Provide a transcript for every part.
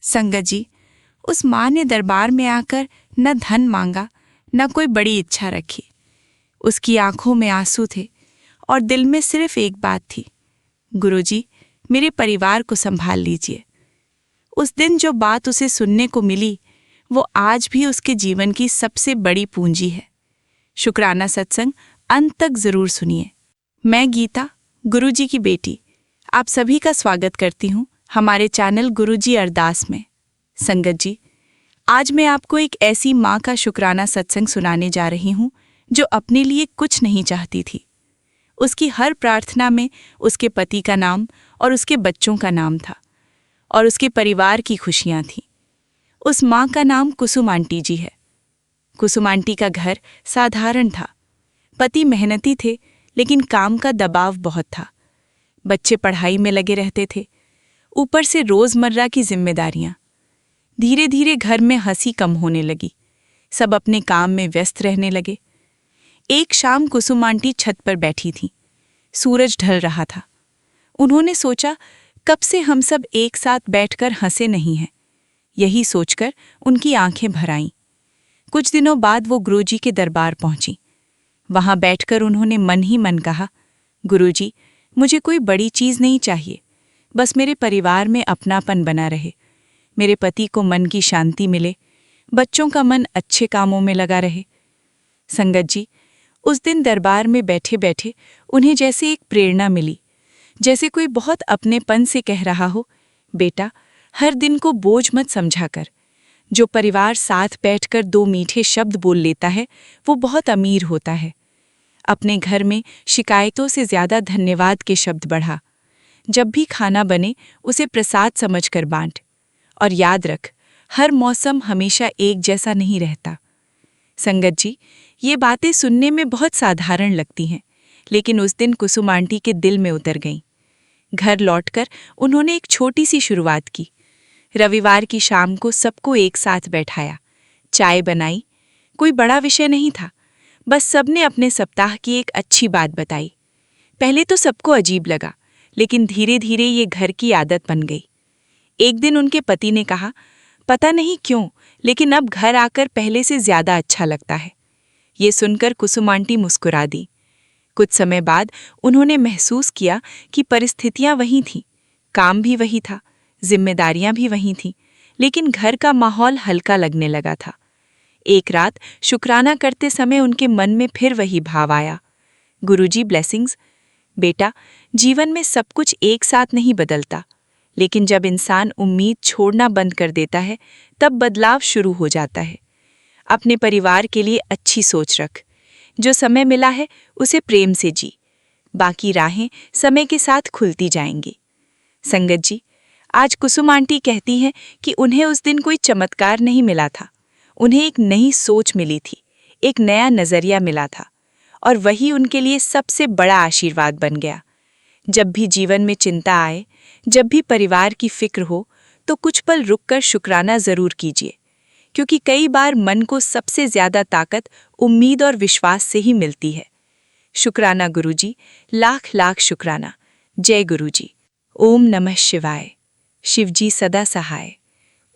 संगत जी, उस माँ ने दरबार में आकर न धन मांगा, न कोई बड़ी इच्छा रखी। उसकी आंखों में आंसू थे और दिल में सिर्फ एक बात थी, गुरुजी, मेरे परिवार को संभाल लीजिए। उस दिन जो बात उसे सुनने को मिली, वो आज भी उसके जीवन की सबसे बड़ी पूंजी है। शुक्राना सत्संग अंत तक जरूर सुनिए। मैं गीता, गुरुजी की बेटी, आप सभी का स्वागत करती हूँ हमारे चैनल गुरुजी अरदास में। संगत जी, आज मैं आपको एक ऐसी माँ का शुक्राना सत्संग सुनाने जा रही हूँ जो अपने लिए कुछ नहीं चाहती थी। उसकी हर प्रार्थना में उसके पति का नाम और उसके बच्चों का नाम था और उसके परिवार की खुशियाँ थीं। उस माँ का नाम कुसुम आंटी जी है। कुसुम आंटी का घर साधारण था। पति मेहनती थे, लेकिन काम का दबाव बहुत था। बच्चे पढ़ाई में लगे रहते थे, ऊपर से रोजमर्रा की जिम्मेदारियां। धीरे धीरे घर में हंसी कम होने लगी। सब अपने काम में व्यस्त रहने लगे। एक शाम कुसुम आंटी छत पर बैठी थीं। सूरज ढल रहा था। उन्होंने सोचा, कब से हम सब एक साथ बैठकर हंसे नहीं हैं। यही सोचकर उनकी आंखें भर आईं। कुछ दिनों बाद वो गुरुजी के दरबार पहुंची। वहां बैठकर उन्होंने मन ही मन कहा, गुरुजी, मुझे कोई बड़ी चीज नहीं चाहिए, बस मेरे परिवार में अपनापन बना रहे, मेरे पति को मन की शांति मिले, बच्चों का मन अच्छे कामों में लगा रहे। संगत जी, उस दिन दरबार में बैठे बैठे उन्हें जैसे एक प्रेरणा मिली, जैसे कोई बहुत अपनेपन से कह रहा हो, बेटा, हर दिन को बोझ मत समझा कर। जो परिवार साथ बैठकर 2 मीठे शब्द बोल लेता है, वो बहुत अमीर होता है। अपने घर में शिकायतों से ज्यादा धन्यवाद के शब्द बढ़ा। जब भी खाना बने उसे प्रसाद समझकर बांट। और याद रख, हर मौसम हमेशा एक जैसा नहीं रहता। संगत जी, ये बातें सुनने में बहुत साधारण लगती हैं, लेकिन उस दिन कुसुम आंटी के दिल में उतर गईं। घर लौटकर उन्होंने एक छोटी सी शुरुआत की। रविवार की शाम को सबको एक साथ बैठाया, चाय बनाई। कोई बड़ा विषय नहीं था, बस सबने अपने सप्ताह की एक अच्छी बात बताई। पहले तो सबको अजीब लगा, लेकिन धीरे धीरे ये घर की आदत बन गई। एक दिन उनके पति ने कहा, पता नहीं क्यों, लेकिन अब घर आकर पहले से ज्यादा अच्छा लगता है। ये सुनकर कुसुम आंटी मुस्कुरा दी। कुछ समय बाद उन्होंने महसूस किया कि परिस्थितियां वही थीं, काम भी वही था, जिम्मेदारियां भी वही थीं, लेकिन घर का माहौल हल्का लगने लगा था। एक रात शुक्राना करते समय उनके मन में फिर वही भाव आया, गुरुजी ब्लेसिंग्स, बेटा, जीवन में सब कुछ एक साथ नहीं बदलता, लेकिन जब इंसान उम्मीद छोड़ना बंद कर देता है, तब बदलाव शुरू हो जाता है। अपने परिवार के लिए अच्छी सोच रख। जो समय मिला है उसे प्रेम से जी। बाकी राहें समय के साथ खुलती जाएंगी। संगत जी, आज कुसुम आंटी कहती हैं कि उन्हें उस दिन कोई चमत्कार नहीं मिला था। उन्हें एक नई सोच मिली थी, एक नया नजरिया मिला था, और वही उनके लिए सबसे बड़ा आशीर्वाद बन गया। जब भी जीवन में चिंता आए, जब भी परिवार की फिक्र हो, तो कुछ पल रुककर शुक्राना जरूर कीजिए, क्योंकि कई बार मन को सबसे ज्यादा ताकत उम्मीद और विश्वास से ही मिलती है। शुक्राना गुरुजी, लाख लाख शुक्राना। जय गुरुजी। ओम नमः शिवाय। शिवजी सदा सहाय।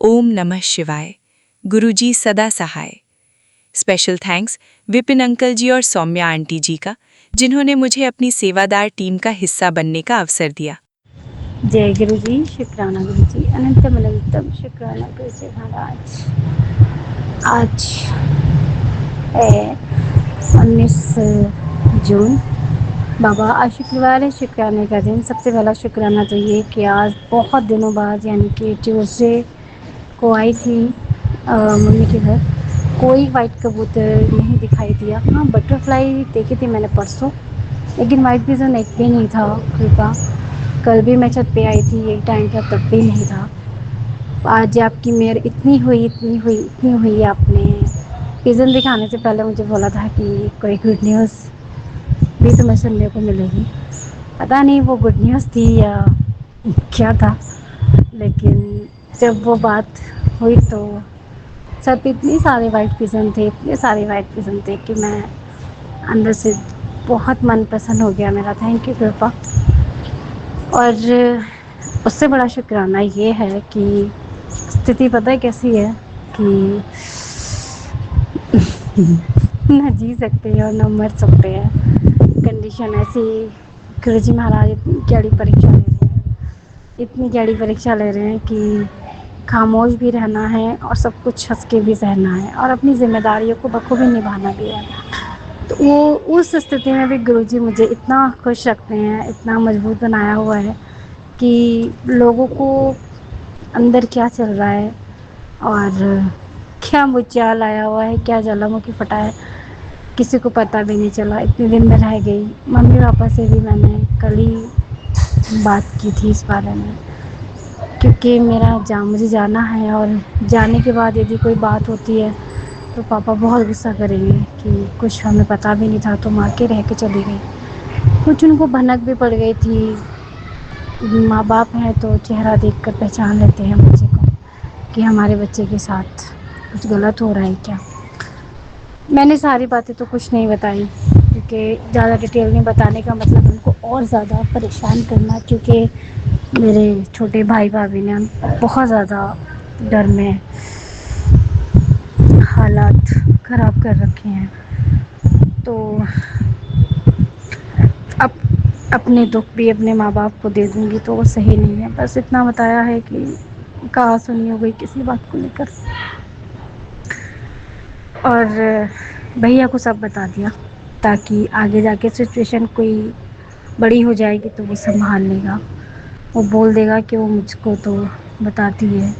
ओम नमः शिवाय। गुरुजी सदा सहाय। स्पेशल थैंक्स विपिन अंकल जी और सौम्या आंटी जी का, जिन्होंने मुझे अपनी सेवादार टीम का हिस्सा बनने का अवसर दिया। जय गुरुजी, शुक्राना गुरुजी, अनंतम अनंतम शुक्राना गुरुजी महाराज। आज है 19 जून। बाबा, आज शुक्रवार है, शुक्राने का दिन। सबसे पहला शुक्राना तो ये कि आज बहुत दिनों बाद, यानी कि ट्यूसडे को आई थी मम्मी के घर। कोई वाइट कबूतर नहीं दिखाई दिया। हाँ, बटरफ्लाई देखी थी मैंने परसों, लेकिन वाइट पिजन एक भी नहीं था। कृपा, कल भी मैं छत पे आई थी, एक टाइम का, तब भी नहीं था। आज आपकी मेहर इतनी हुई, इतनी हुई, इतनी हुई। आपने पिजन दिखाने से पहले मुझे बोला था कि कोई गुड न्यूज़ भी तुम्हें सुनने को मिलेगी। पता नहीं वो गुड न्यूज़ थी या क्या था, लेकिन जब वो बात हुई तो सब इतने सारे वाइट पिजन थे, इतने सारे वाइट पिजन थे कि मैं अंदर से बहुत मन प्रसन्न हो गया मेरा। थैंक यू कृपा। और उससे बड़ा शुक्राना ये है कि स्थिति पता है कैसी है कि ना जी सकते हैं और ना मर सकते हैं। कंडीशन ऐसी, गुरु जी महाराज इतनी कड़ी परीक्षा ले रहे हैं, इतनी कड़ी परीक्षा ले रहे हैं कि खामोश भी रहना है और सब कुछ हंस के भी सहना है और अपनी जिम्मेदारियों को बखूबी निभाना भी है। तो वो उस स्थिति में भी गुरुजी मुझे इतना खुश रखते हैं, इतना मजबूत बनाया हुआ है कि लोगों को अंदर क्या चल रहा है और क्या मुझे आया हुआ है, क्या ज्वालामुखी फटा है, किसी को पता भी नहीं चला। इतने दिन में रह गई। मम्मी पापा से भी मैंने कल ही बात की थी इस बारे में, क्योंकि मुझे जाना है और जाने के बाद यदि कोई बात होती है तो पापा बहुत गुस्सा करेंगे कि कुछ हमें पता भी नहीं था, तुम आके रह के चली गई। कुछ उनको भनक भी पड़ गई थी। माँ बाप हैं तो चेहरा देखकर पहचान लेते हैं बच्चे को कि हमारे बच्चे के साथ कुछ गलत हो रहा है क्या। मैंने सारी बातें तो कुछ नहीं बताई, क्योंकि ज़्यादा डिटेल में बताने का मतलब उनको और ज़्यादा परेशान करना, क्योंकि मेरे छोटे भाई भाभी ने बहुत ज़्यादा डर में हालात ख़राब कर रखे हैं। तो अब अपने दुख भी अपने माँ बाप को दे दूँगी तो वो सही नहीं है। बस इतना बताया है कि कहा सुनी हो गई किसी बात को लेकर, और भैया को सब बता दिया ताकि आगे जाके सिचुएशन कोई बड़ी हो जाएगी तो वो संभाल लेगा। वो बोल देगा कि वो मुझको तो बताती है।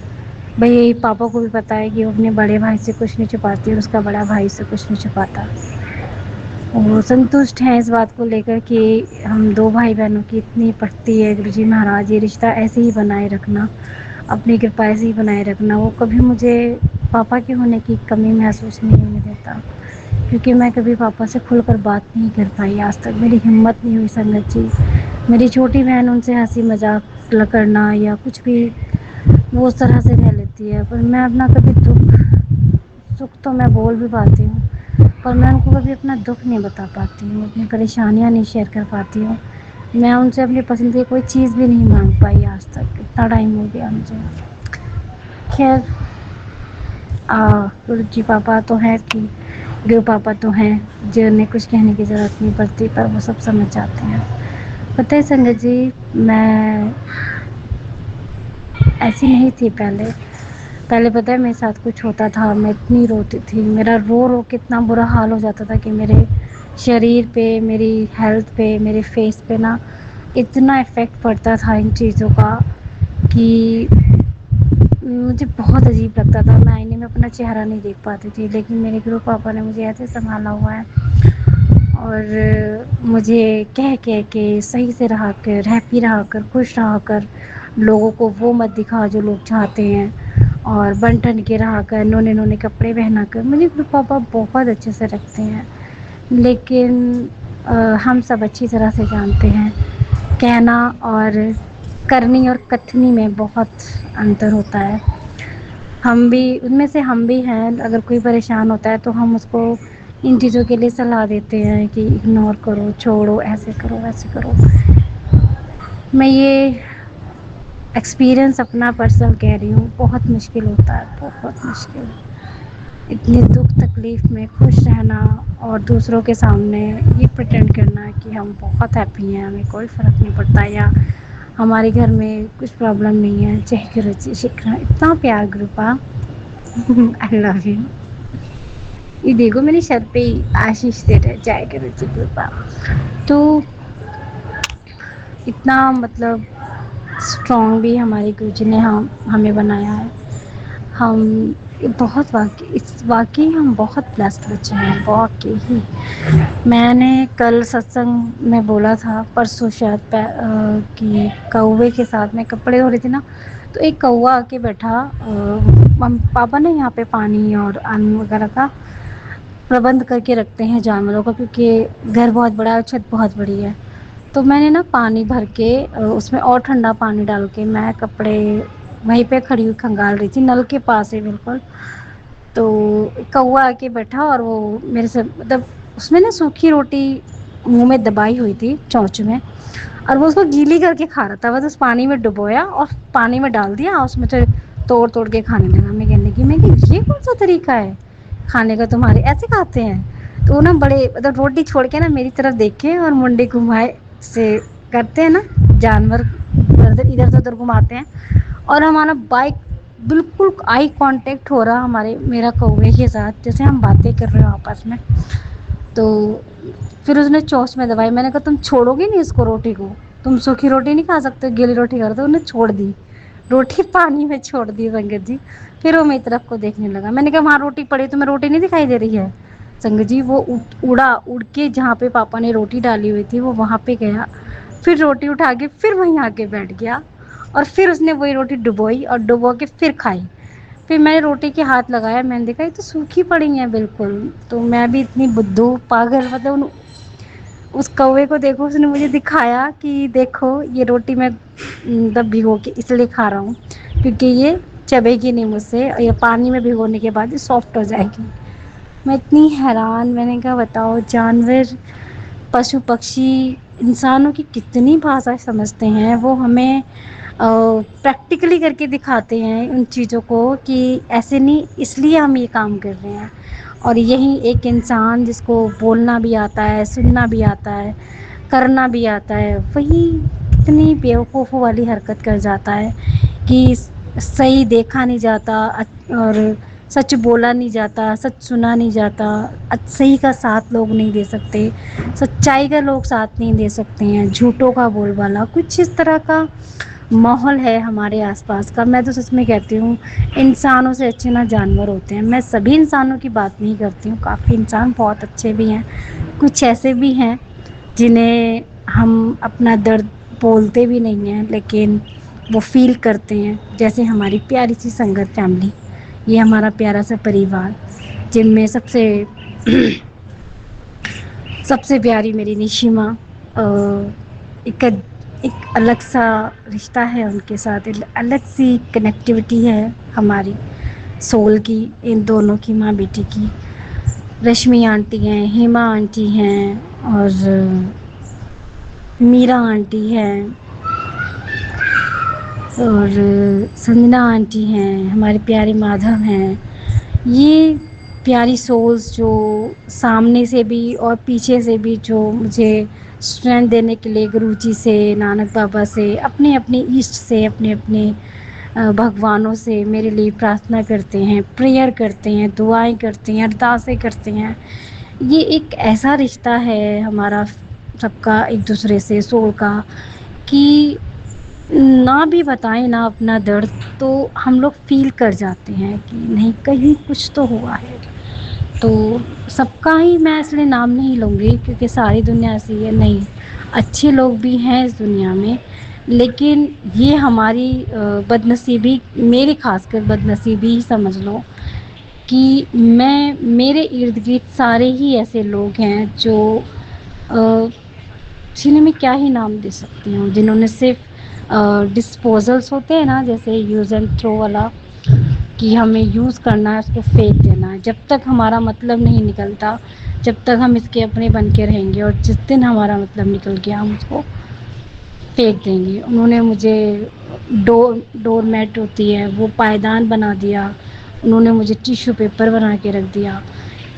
भैया ही पापा को भी पता है कि वो अपने बड़े भाई से कुछ नहीं छुपाती और उसका बड़ा भाई से कुछ नहीं छुपाता। वो संतुष्ट हैं इस बात को लेकर कि हम दो भाई बहनों की इतनी पटती है। गुरु जी महाराज ये रिश्ता ऐसे ही बनाए रखना, अपनी कृपा ऐसे ही बनाए रखना। वो कभी मुझे पापा के होने की कमी महसूस नहीं होने देता, क्योंकि मैं कभी पापा से खुलकर बात नहीं कर पाई आज तक। मेरी हिम्मत नहीं हुई संगत जी। मेरी छोटी बहन उनसे हंसी मजाक करना या कुछ भी वो उस तरह से रह लेती है, पर मैं अपना कभी सुख तो मैं बोल भी पाती हूँ, पर मैं उनको कभी अपना दुख नहीं बता पाती हूँ, अपनी परेशानियाँ नहीं शेयर कर पाती हूँ। मैं उनसे अपनी पसंद की कोई चीज़ भी नहीं मांग पाई आज तक, इतना टाइम हो गया मुझे। खैर, गुरु जी पापा तो हैं कि गुरु पापा तो हैं जिन्हें कुछ कहने की ज़रूरत नहीं पड़ती, पर वो सब समझ जाते हैं। पता है संगत जी, मैं ऐसी नहीं थी पहले। पहले पता है मेरे साथ कुछ होता था, मैं इतनी रोती थी, मेरा रो रो के इतना बुरा हाल हो जाता था कि मेरे शरीर पे, मेरी हेल्थ पे, मेरे फेस पे ना इतना इफ़ेक्ट पड़ता था इन चीज़ों का कि मुझे बहुत अजीब लगता था। मैं आईने में अपना चेहरा नहीं देख पाती थी, लेकिन मेरे गुरु पापा ने मुझे ऐसे संभाला हुआ है और मुझे कह कह के सही से रहा कर, हैप्पी रहा कर, खुश रहा कर, लोगों को वो मत दिखा जो लोग चाहते हैं, और बन ठन के रहा कर, नोने नोने कपड़े पहना कर। मुझे गुरु पापा बहुत अच्छे से रखते हैं, लेकिन हम सब अच्छी तरह से जानते हैं कहना और करनी और कथनी में बहुत अंतर होता है। हम भी उनमें से हम भी हैं। अगर कोई परेशान होता है तो हम उसको इन चीज़ों के लिए सलाह देते हैं कि इग्नोर करो, छोड़ो, ऐसे करो, वैसे करो। मैं ये एक्सपीरियंस अपना पर्सनल कह रही हूँ, बहुत मुश्किल होता है, बहुत मुश्किल। इतने दुख तकलीफ़ में खुश रहना और दूसरों के सामने ये प्रिटेंड करना कि हम बहुत हैप्पी हैं, हमें कोई फ़र्क नहीं पड़ता, या हमारे घर में कुछ प्रॉब्लम नहीं है। जय गुरु जी, शिखरा इतना प्यार ग्रुपा। I love you. ये देखो मेरे सर पे ही आशीष दे रहे, जय गुरु जी कृपा। तो इतना मतलब स्ट्रॉन्ग भी हमारे गुरु जी ने हमें बनाया है। हम बहुत वाकई हम बहुत ब्लेस्ड बच्चे हैं, वाकई ही। मैंने कल सत्संग में बोला था, परसों शायद कि कौवे के साथ में कपड़े हो रहे थे ना, तो एक कौवा आके बैठा। पापा ने यहाँ पे पानी और अन्न वगैरह का प्रबंध करके रखते हैं जानवरों का, क्योंकि घर बहुत बड़ा है, छत बहुत बड़ी है। तो मैंने ना पानी भर के उसमें और ठंडा पानी डाल के मैं कपड़े वहीं पे खड़ी हुई खंगाल रही थी, नल के पास ही बिल्कुल। तो कौवा आके बैठा और वो मेरे से मतलब उसमें ना सूखी रोटी मुंह में दबाई हुई थी चोंच में, और वो उसको गीली करके खा रहा था। बस उस पानी में डुबोया और पानी में डाल दिया, उसमें से तोड़ तोड़ के खाने लगा। मैं कहने लगी, मैं कि ये कौन सा तरीका है खाने का, तुम्हारे ऐसे खाते हैं? तो वो ना बड़े मतलब रोटी छोड़ के ना मेरी तरफ देखे और मुंडी घुमाए से करते हैं ना जानवर, इधर से उधर घुमाते हैं। और हमारा बाइक बिल्कुल आई कांटेक्ट हो रहा हमारे मेरा कौवे के साथ, जैसे हम बातें कर रहे हो आपस में। तो फिर उसने चोंच में दबाई। मैंने कहा तुम छोड़ोगी नहीं इसको, रोटी को? तुम सूखी रोटी नहीं खा सकते, गीली रोटी खा, तो उन्हें छोड़ दी रोटी, पानी में छोड़ दी संगत जी। फिर वो मेरी तरफ को देखने लगा। मैंने कहा वहाँ रोटी पड़ी, तुम्हें रोटी नहीं दिखाई दे रही है? संगत जी वो उड़ के जहाँ पे पापा ने रोटी डाली हुई थी वो वहाँ पे गया, फिर रोटी उठा के फिर वहीं आके बैठ गया और फिर उसने वही रोटी डुबोई और डुबो के फिर खाई। फिर मैंने रोटी के हाथ लगाया, मैंने देखा ये तो सूखी पड़ी हैं बिल्कुल। तो मैं भी इतनी बुद्धू पागल, मतलब उस कौवे को देखो, उसने मुझे दिखाया कि देखो ये रोटी मैं मतलब भिगो के इसलिए खा रहा हूँ क्योंकि ये चबेगी नहीं मुझसे, और ये पानी में भिगोने के बाद ये सॉफ्ट हो जाएगी। मैं इतनी हैरान, मैंने कहा बताओ जानवर, पशु पक्षी इंसानों की कितनी भाषा समझते हैं। वो हमें प्रैक्टिकली करके दिखाते हैं उन चीज़ों को कि ऐसे नहीं, इसलिए हम ये काम कर रहे हैं। और यही एक इंसान जिसको बोलना भी आता है, सुनना भी आता है, करना भी आता है, वही कितनी बेवकूफ़ों वाली हरकत कर जाता है कि सही देखा नहीं जाता और सच बोला नहीं जाता, सच सुना नहीं जाता, सही का साथ लोग नहीं दे सकते, सच्चाई का लोग साथ नहीं दे सकते हैं, झूठों का बोलबाला, कुछ इस तरह का माहौल है हमारे आसपास का। मैं तो सच में कहती हूँ इंसानों से अच्छे ना जानवर होते हैं। मैं सभी इंसानों की बात नहीं करती हूँ, काफ़ी इंसान बहुत अच्छे भी हैं, कुछ ऐसे भी हैं जिन्हें हम अपना दर्द बोलते भी नहीं हैं लेकिन वो फील करते हैं, जैसे हमारी प्यारी सी संगत फैमिली, ये हमारा प्यारा सा परिवार, जिनमें सबसे सबसे प्यारी मेरी निशिमा, एक एक अलग सा रिश्ता है उनके साथ, एक अलग सी कनेक्टिविटी है हमारी सोल की, इन दोनों की, माँ बेटी की। रश्मि आंटी हैं, हेमा आंटी हैं और मीरा आंटी हैं और संजना आंटी हैं, हमारे प्यारे माधव हैं। ये प्यारी सोल्स जो सामने से भी और पीछे से भी जो मुझे स्ट्रेंथ देने के लिए गुरु जी से, नानक बाबा से, अपने अपने ईष्ट से, अपने अपने भगवानों से मेरे लिए प्रार्थना करते हैं, प्रेयर करते हैं, दुआएं करते हैं, अरदासें करते हैं। ये एक ऐसा रिश्ता है हमारा सबका एक दूसरे से सोल का कि ना भी बताएं ना अपना दर्द तो हम लोग फील कर जाते हैं कि नहीं कहीं कुछ तो हुआ है। तो सबका ही मैं इसलिए नाम नहीं लूँगी क्योंकि सारी दुनिया ऐसी है नहीं, अच्छे लोग भी हैं इस दुनिया में, लेकिन ये हमारी बदनसीबी, मेरी खासकर बदनसीबी ही समझ लो कि मेरे इर्द गिर्द सारे ही ऐसे लोग हैं जो जिन्हें मैं क्या ही नाम दे सकती हूँ, जिन्होंने सिर्फ डिस्पोजल्स होते हैं ना, जैसे यूज़ एंड थ्रो वाला, कि हमें यूज़ करना है उसको फेंक देना है। जब तक हमारा मतलब नहीं निकलता, जब तक हम इसके अपने बन के रहेंगे, और जिस दिन हमारा मतलब निकल गया हम उसको फेंक देंगे। उन्होंने मुझे डोर मैट होती है वो पायदान बना दिया, उन्होंने मुझे टिश्यू पेपर बना के रख दिया।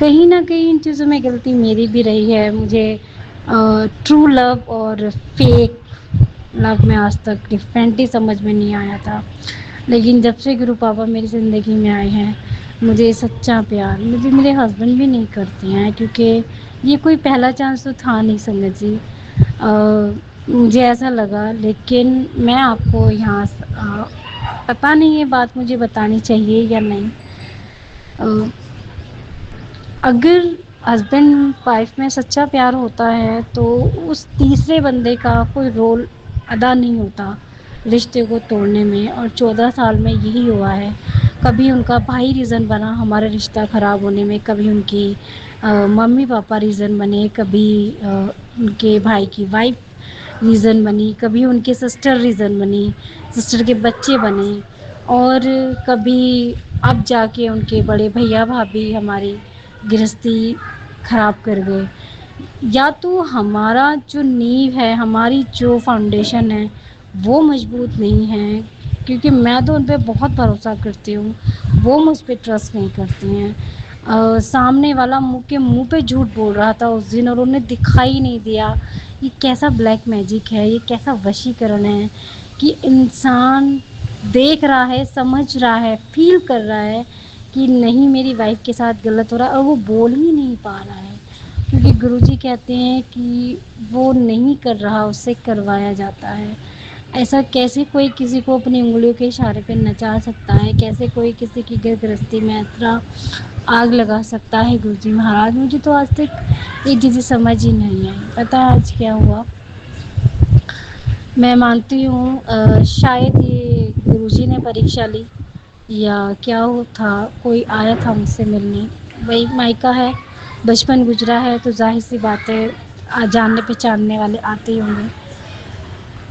कहीं ना कहीं इन चीज़ों में गलती मेरी भी रही है। मुझे ट्रू लव और फेक लव में आज तक डिफरेंट ही समझ में नहीं आया था, लेकिन जब से गुरु पापा मेरी ज़िंदगी में आए हैं, मुझे सच्चा प्यार मुझे मेरे हस्बैंड भी नहीं करते हैं, क्योंकि ये कोई पहला चांस तो था नहीं संगत जी। मुझे ऐसा लगा, लेकिन मैं आपको यहाँ पता नहीं ये बात मुझे बतानी चाहिए या नहीं। अ, अगर हस्बैंड वाइफ में सच्चा प्यार होता है तो उस तीसरे बंदे का कोई रोल अदा नहीं होता रिश्ते को तोड़ने में, और 14 साल में यही हुआ है। कभी उनका भाई रीज़न बना हमारा रिश्ता ख़राब होने में, कभी उनकी मम्मी पापा रीज़न बने, कभी उनके भाई की वाइफ रीज़न बनी, कभी उनके सिस्टर रीज़न बनी, सिस्टर के बच्चे बने, और कभी अब जाके उनके बड़े भैया भाभी हमारी गृहस्थी ख़राब कर गए। या तो हमारा जो नींव है, हमारी जो फाउंडेशन है वो मजबूत नहीं है, क्योंकि मैं तो उन पे बहुत भरोसा करती हूँ, वो मुझ पे ट्रस्ट नहीं करती हैं। सामने वाला मुँह पे झूठ बोल रहा था उस दिन और उन्हें दिखाई नहीं दिया। ये कैसा ब्लैक मैजिक है, ये कैसा वशीकरण है कि इंसान देख रहा है, समझ रहा है, फ़ील कर रहा है कि नहीं मेरी वाइफ़ के साथ गलत हो रहा है और वो बोल ही नहीं पा रहा है। क्योंकि गुरुजी कहते हैं कि वो नहीं कर रहा, उससे करवाया जाता है। ऐसा कैसे कोई किसी को अपनी उँगलियों के इशारे पे नचा सकता है? कैसे कोई किसी की घर गृहस्थी में इतना आग लगा सकता है गुरुजी महाराज? मुझे तो आज तक ये चीज़ें समझ ही नहीं आई। पता है आज क्या हुआ? मैं मानती हूँ शायद ये गुरुजी ने परीक्षा ली या क्या हो था, कोई आया था मुझसे मिलने। वही मायका है, बचपन गुजरा है तो ज़ाहिर-सी बात है जानने पहचानने वाले आते ही होंगे।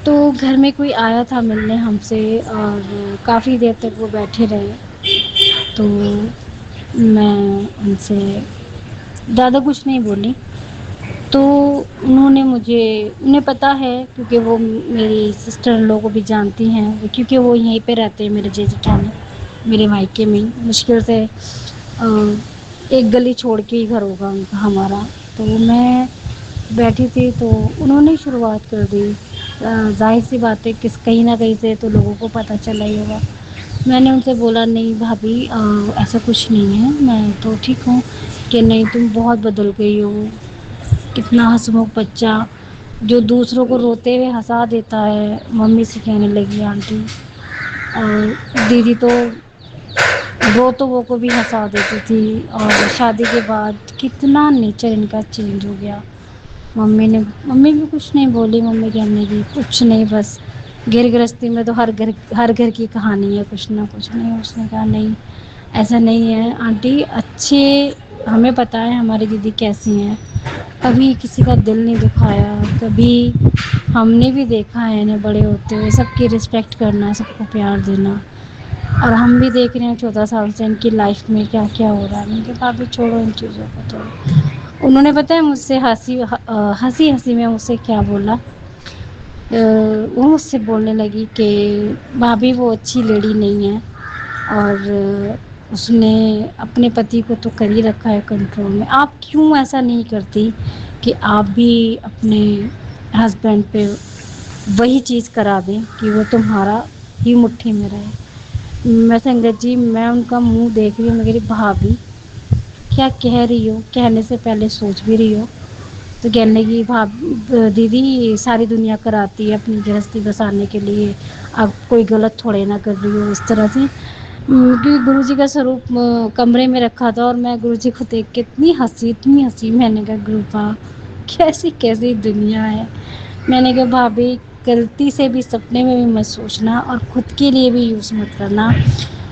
तो घर में कोई आया था मिलने हमसे और काफ़ी देर तक वो बैठे रहे। तो मैं उनसे ज़्यादा कुछ नहीं बोली। तो उन्होंने मुझे उन्हें पता है क्योंकि वो मेरी सिस्टर इन लॉ को भी जानती हैं क्योंकि वो यहीं पे रहते हैं मेरे जेठ-जेठानी, मेरे मायके में ही। मुश्किल से एक गली छोड़ के ही घर होगा उनका हमारा। तो मैं बैठी थी तो उन्होंने शुरुआत कर दी। ज़ाहिर-सी बात है किस कहीं न कहीं से तो लोगों को पता चला ही होगा। मैंने उनसे बोला नहीं भाभी ऐसा कुछ नहीं है, मैं तो ठीक हूँ। कि नहीं तुम बहुत बदल गई हो, कितना हँसमुख बच्चा जो दूसरों को रोते हुए हँसा देता है। मम्मी से कहने लगी आंटी और दीदी तो वो को भी हँसा देती थी और शादी के बाद कितना नेचर इनका चेंज हो गया। मम्मी भी कुछ नहीं बोली, मम्मी कहने लगी कुछ नहीं बस घर गृहस्थी में तो हर घर की कहानी है कुछ ना कुछ। नहीं उसने कहा नहीं ऐसा नहीं है आंटी, अच्छे हमें पता है हमारी दीदी कैसी हैं, कभी किसी का दिल नहीं दुखाया, कभी हमने भी देखा है इन्हें बड़े होते हुए सबकी रिस्पेक्ट करना, सबको प्यार देना। और हम भी देख रहे हैं 14 साल से इनकी लाइफ में क्या क्या हो रहा है। मैंने कहा भाभी छोड़ो इन चीज़ों को तो उन्होंने पता है मुझसे हंसी हंसी में मुझसे क्या बोला। वो मुझसे बोलने लगी कि भाभी वो अच्छी लेडी नहीं है और उसने अपने पति को तो कर ही रखा है कंट्रोल में, आप क्यों ऐसा नहीं करती कि आप भी अपने हस्बैंड पे वही चीज़ करा दें कि वो तुम्हारा ही मुट्ठी में रहे। मैं संगत जी मैं उनका मुंह देख रही हूँ, मैं कह रही भाभी क्या कह रही हो, कहने से पहले सोच भी रही हो। तो कहने लगी दीदी सारी दुनिया कराती है अपनी गृहस्थी बसाने के लिए, अब कोई गलत थोड़े ना कर रही हो इस तरह से। क्योंकि गुरुजी का स्वरूप कमरे में रखा था और मैं गुरुजी को देख के इतनी हंसी। मैंने कहा गुरुपा कैसी कैसी दुनिया है। मैंने कहा भाभी गलती से भी सपने में भी मत सोचना और खुद के लिए भी यूज़ मत करना,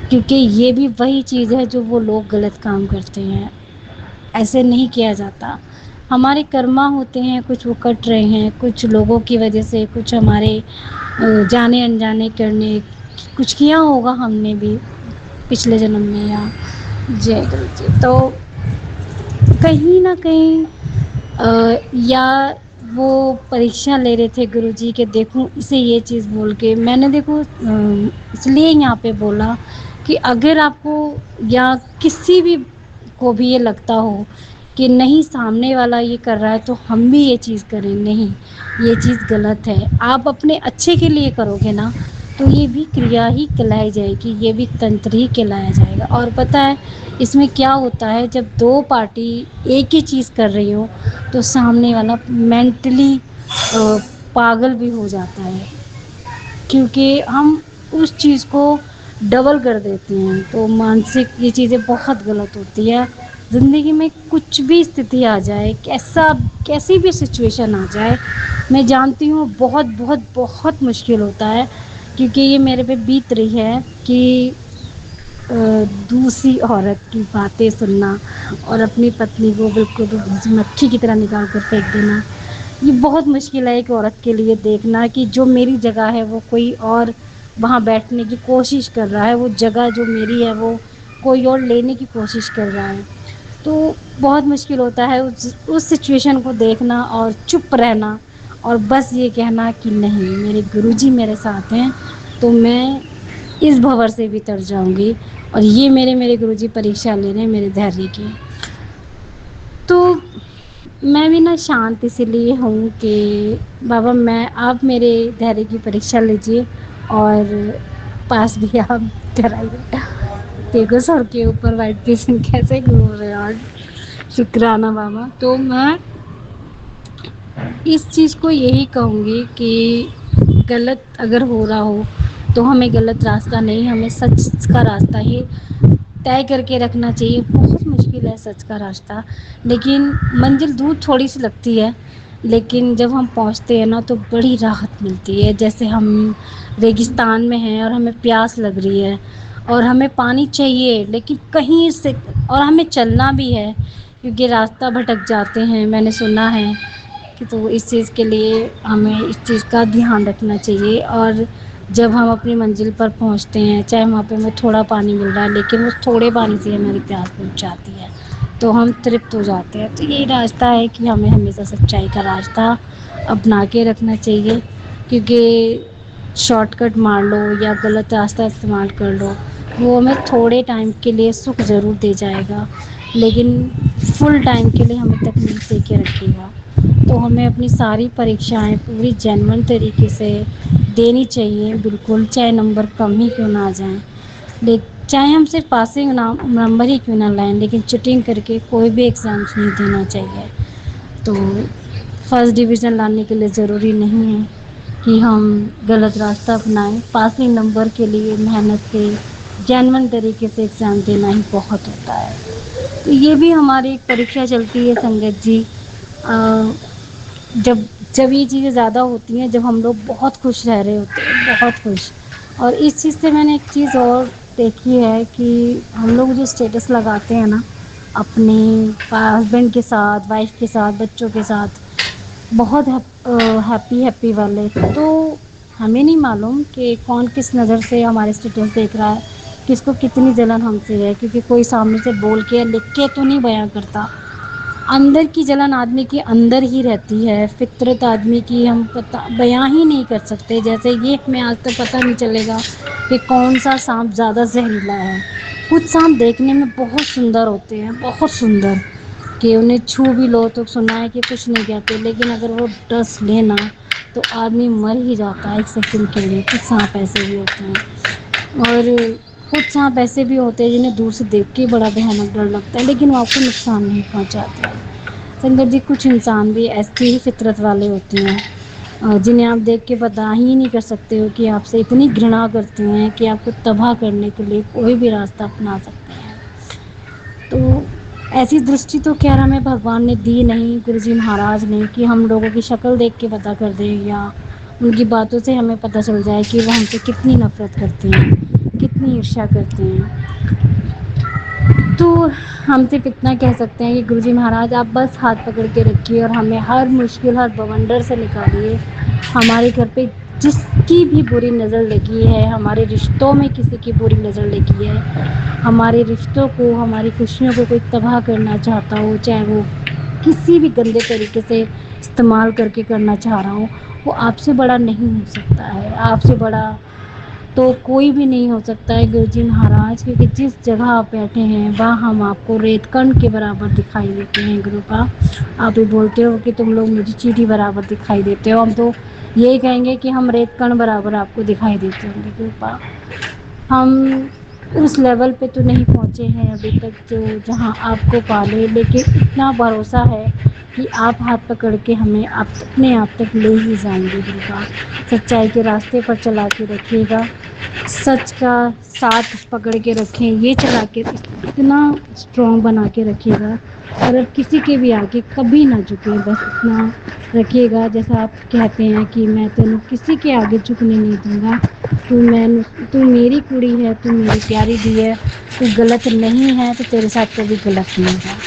क्योंकि ये भी वही चीज़ है जो वो लोग गलत काम करते हैं। ऐसे नहीं किया जाता। हमारे कर्मा होते हैं, कुछ वो कट रहे हैं, कुछ लोगों की वजह से, कुछ हमारे जाने अनजाने करने कुछ किया होगा हमने भी पिछले जन्म में या जय गुरु जी। तो कहीं न कहीं या वो परीक्षा ले रहे थे गुरुजी के देखूं इसे ये चीज़ बोल के मैंने देखो इसलिए यहाँ पे बोला कि अगर आपको या किसी भी को भी ये लगता हो कि नहीं सामने वाला ये कर रहा है तो हम भी ये चीज़ करें, नहीं ये चीज़ गलत है। आप अपने अच्छे के लिए करोगे ना तो ये भी क्रिया ही कहलाई जाएगी, ये भी तंत्र ही कहलाया जाएगा। और पता है इसमें क्या होता है, जब दो पार्टी एक ही चीज़ कर रही हो तो सामने वाला मेंटली पागल भी हो जाता है, क्योंकि हम उस चीज़ को डबल कर देते हैं। तो मानसिक ये चीज़ें बहुत गलत होती है। ज़िंदगी में कुछ भी स्थिति आ जाए, कैसी भी सिचुएशन आ जाए, मैं जानती हूँ बहुत बहुत बहुत मुश्किल होता है, क्योंकि ये मेरे पे बीत रही है कि अ, दूसरी औरत की बातें सुनना और अपनी पत्नी को बिल्कुल भी मक्खी की तरह निकाल कर फेंक देना, ये बहुत मुश्किल है एक औरत के लिए देखना कि जो मेरी जगह है वो कोई और वहाँ बैठने की कोशिश कर रहा है, वो जगह जो मेरी है वो कोई और लेने की कोशिश कर रहा है। तो बहुत मुश्किल होता है उस सिचुएशन को देखना और चुप रहना और बस ये कहना कि नहीं मेरे गुरुजी मेरे साथ हैं, तो मैं इस भंवर से भी तर जाऊंगी। और ये मेरे गुरुजी परीक्षा ले रहे हैं मेरे धैर्य की। तो मैं भी ना शांत इसीलिए हूँ कि बाबा मैं आप मेरे धैर्य की परीक्षा लीजिए और पास भी आप कराइए। देखो सर के ऊपर वाइट पेशेंट कैसे घूम रहे हैं आज। शुक्राना बाबा। तो मैं इस चीज़ को यही कहूँगी कि गलत अगर हो रहा हो तो हमें गलत रास्ता नहीं, हमें सच का रास्ता ही तय करके रखना चाहिए। बहुत मुश्किल है सच का रास्ता, लेकिन मंजिल दूर थोड़ी सी लगती है, लेकिन जब हम पहुंचते हैं ना तो बड़ी राहत मिलती है। जैसे हम रेगिस्तान में हैं और हमें प्यास लग रही है और हमें पानी चाहिए, लेकिन कहीं से और हमें चलना भी है क्योंकि रास्ता भटक जाते हैं, मैंने सुना है कि तो इस चीज़ के लिए हमें इस चीज़ का ध्यान रखना चाहिए। और जब हम अपनी मंजिल पर पहुंचते हैं, चाहे वहाँ पे हमें थोड़ा पानी मिल रहा है, लेकिन उस थोड़े पानी से हमारी प्यास बुझ जाती है तो हम तृप्त हो जाते हैं। तो यही रास्ता है कि हमें हमेशा सच्चाई का रास्ता अपना के रखना चाहिए, क्योंकि शॉर्टकट मार लो या गलत रास्ता इस्तेमाल कर लो, वो हमें थोड़े टाइम के लिए सुख ज़रूर दे जाएगा, लेकिन फुल टाइम के लिए हमें तकलीफ दे के रखेगा। तो हमें अपनी सारी परीक्षाएं पूरी जेन्युइन तरीके से देनी चाहिए, बिल्कुल, चाहे नंबर कम ही क्यों ना आ जाएं, ले चाहे हम सिर्फ पासिंग नंबर ही क्यों ना लाएं, लेकिन चीटिंग करके कोई भी एग्ज़ाम्स नहीं देना चाहिए। तो फर्स्ट डिवीज़न लाने के लिए ज़रूरी नहीं है कि हम गलत रास्ता अपनाएं। पासिंग नंबर के लिए मेहनत से जेन्युइन तरीके से एग्ज़ाम देना ही बहुत होता है। तो ये भी हमारी एक परीक्षा चलती है संगत जी। जब जब ये चीज़ें ज़्यादा होती हैं, जब हम लोग बहुत खुश रह रहे होते हैं, बहुत खुश। और इस चीज़ से मैंने एक चीज़ और देखी है कि हम लोग जो स्टेटस लगाते हैं ना अपने हस्बैंड के साथ, वाइफ के साथ, बच्चों के साथ, बहुत हैप्पी हैप्पी वाले, तो हमें नहीं मालूम कि कौन किस नज़र से हमारे स्टेटस देख रहा है, किसको कितनी जलन हमसे है, क्योंकि कोई सामने से बोल के लिख के तो नहीं बयां करता। अंदर की जलन आदमी के अंदर ही रहती है, फितरत आदमी की हम पता बयां ही नहीं कर सकते। जैसे ये हमें आज तक पता नहीं चलेगा कि कौन सा सांप ज़्यादा जहरीला है। कुछ सांप देखने में बहुत सुंदर होते हैं, बहुत सुंदर, कि उन्हें छू भी लो तो सुना है कि कुछ नहीं कहते, लेकिन अगर वो डस लेना तो आदमी मर ही जाता है एक सेकंड के लिए। कुछ सांप ऐसे भी होते हैं और कुछ सांप ऐसे भी होते हैं जिन्हें दूर से देख के बड़ा भयानक डर लगता है, लेकिन वो आपको नुकसान नहीं पहुंचाते हैं। संगत जी, कुछ इंसान भी ऐसी ही फितरत वाले होते हैं जिन्हें आप देख के बता ही नहीं कर सकते हो कि आपसे इतनी घृणा करते हैं कि आपको तबाह करने के लिए कोई भी रास्ता अपना सकते हैं। तो ऐसी दृष्टि तो खैर हमें भगवान ने दी नहीं, गुरुजी महाराज ने, कि हम लोगों की शक्ल देख के पता कर दें या उनकी बातों से हमें पता चल जाए कि वो हमसे कितनी नफरत करते हैं, कितनी ईर्ष्या करते हैं। तो हम सिर्फ इतना कह सकते हैं कि गुरुजी महाराज आप बस हाथ पकड़ के रखिए और हमें हर मुश्किल, हर बवंडर से निकालिए। हमारे घर पे जिसकी भी बुरी नज़र लगी है, हमारे रिश्तों में किसी की बुरी नज़र लगी है, हमारे रिश्तों को, हमारी खुशियों को कोई तबाह करना चाहता हो, चाहे वो किसी भी गंदे तरीके से इस्तेमाल करके करना चाह रहा हो, वो आपसे बड़ा नहीं हो सकता है। आपसे बड़ा तो कोई भी नहीं हो सकता है गुरुजी महाराज, क्योंकि जिस जगह आप बैठे हैं वहाँ हम आपको रेतकण के बराबर दिखाई देते हैं। गुरुपा, आप ही बोलते हो कि तुम लोग मुझे चींटी बराबर दिखाई देते हो, हम तो यही कहेंगे कि हम रेतकण बराबर आपको दिखाई देते होंगे। गुरुपा, हम उस लेवल पे तो नहीं पहुँचे हैं अभी तक जो जहाँ आपको पाले, लेकिन इतना भरोसा है कि आप हाथ पकड़ के हमें आप अपने आप तक ले ही जाएंगे। गुरुपा, सच्चाई के रास्ते पर चला के रखिएगा, सच का साथ पकड़ के रखें, ये चला के इतना स्ट्रॉन्ग बना के रखिएगा और अब किसी के भी आगे कभी ना झुके, बस इतना रखिएगा। जैसा आप कहते हैं कि मैं तेनू किसी के आगे झुकने नहीं दूंगा, तू मेरी कुड़ी है, तू मेरी प्यारी दी है, तू गलत नहीं है तो तेरे साथ कभी गलत नहीं है।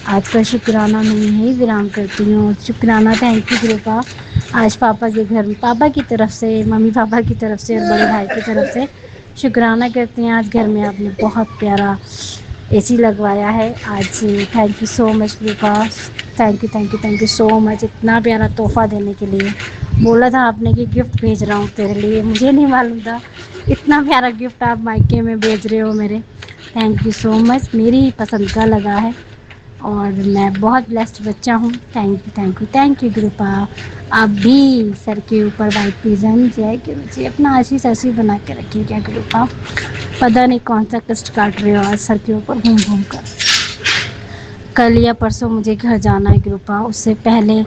आज का शुक्राना मैं यही विराम करती हूँ। शुक्राना, थैंक यू गुरुपा। आज पापा के घर, पापा की तरफ से, मम्मी पापा की तरफ से और बड़े भाई की तरफ से शुक्राना करते हैं। आज घर में आपने बहुत प्यारा एसी लगवाया है आज। Thank you so much गुरुपा, thank you thank you thank you so much, इतना प्यारा तोहफ़ा देने के लिए। बोला था आपने कि गिफ्ट भेज रहा हूँ तेरे लिए, मुझे नहीं मालूम था इतना प्यारा गिफ्ट आप मायके में भेज रहे हो मेरे, थैंक यू सो मच। मेरी ही पसंद का लगा है और मैं बहुत ब्लेस्ड बच्चा हूँ। Thank you thank you thank you Gurupa. आप भी सर के ऊपर वाइट पिजन जय गुरु जी, अपना आशीष ऐसी बना के रखिएगा गुरुपा। पता नहीं कौन सा कष्ट काट रहे हो आज सर के ऊपर घूम घूम कर। कल या परसों मुझे घर जाना है गुरुपा, उससे पहले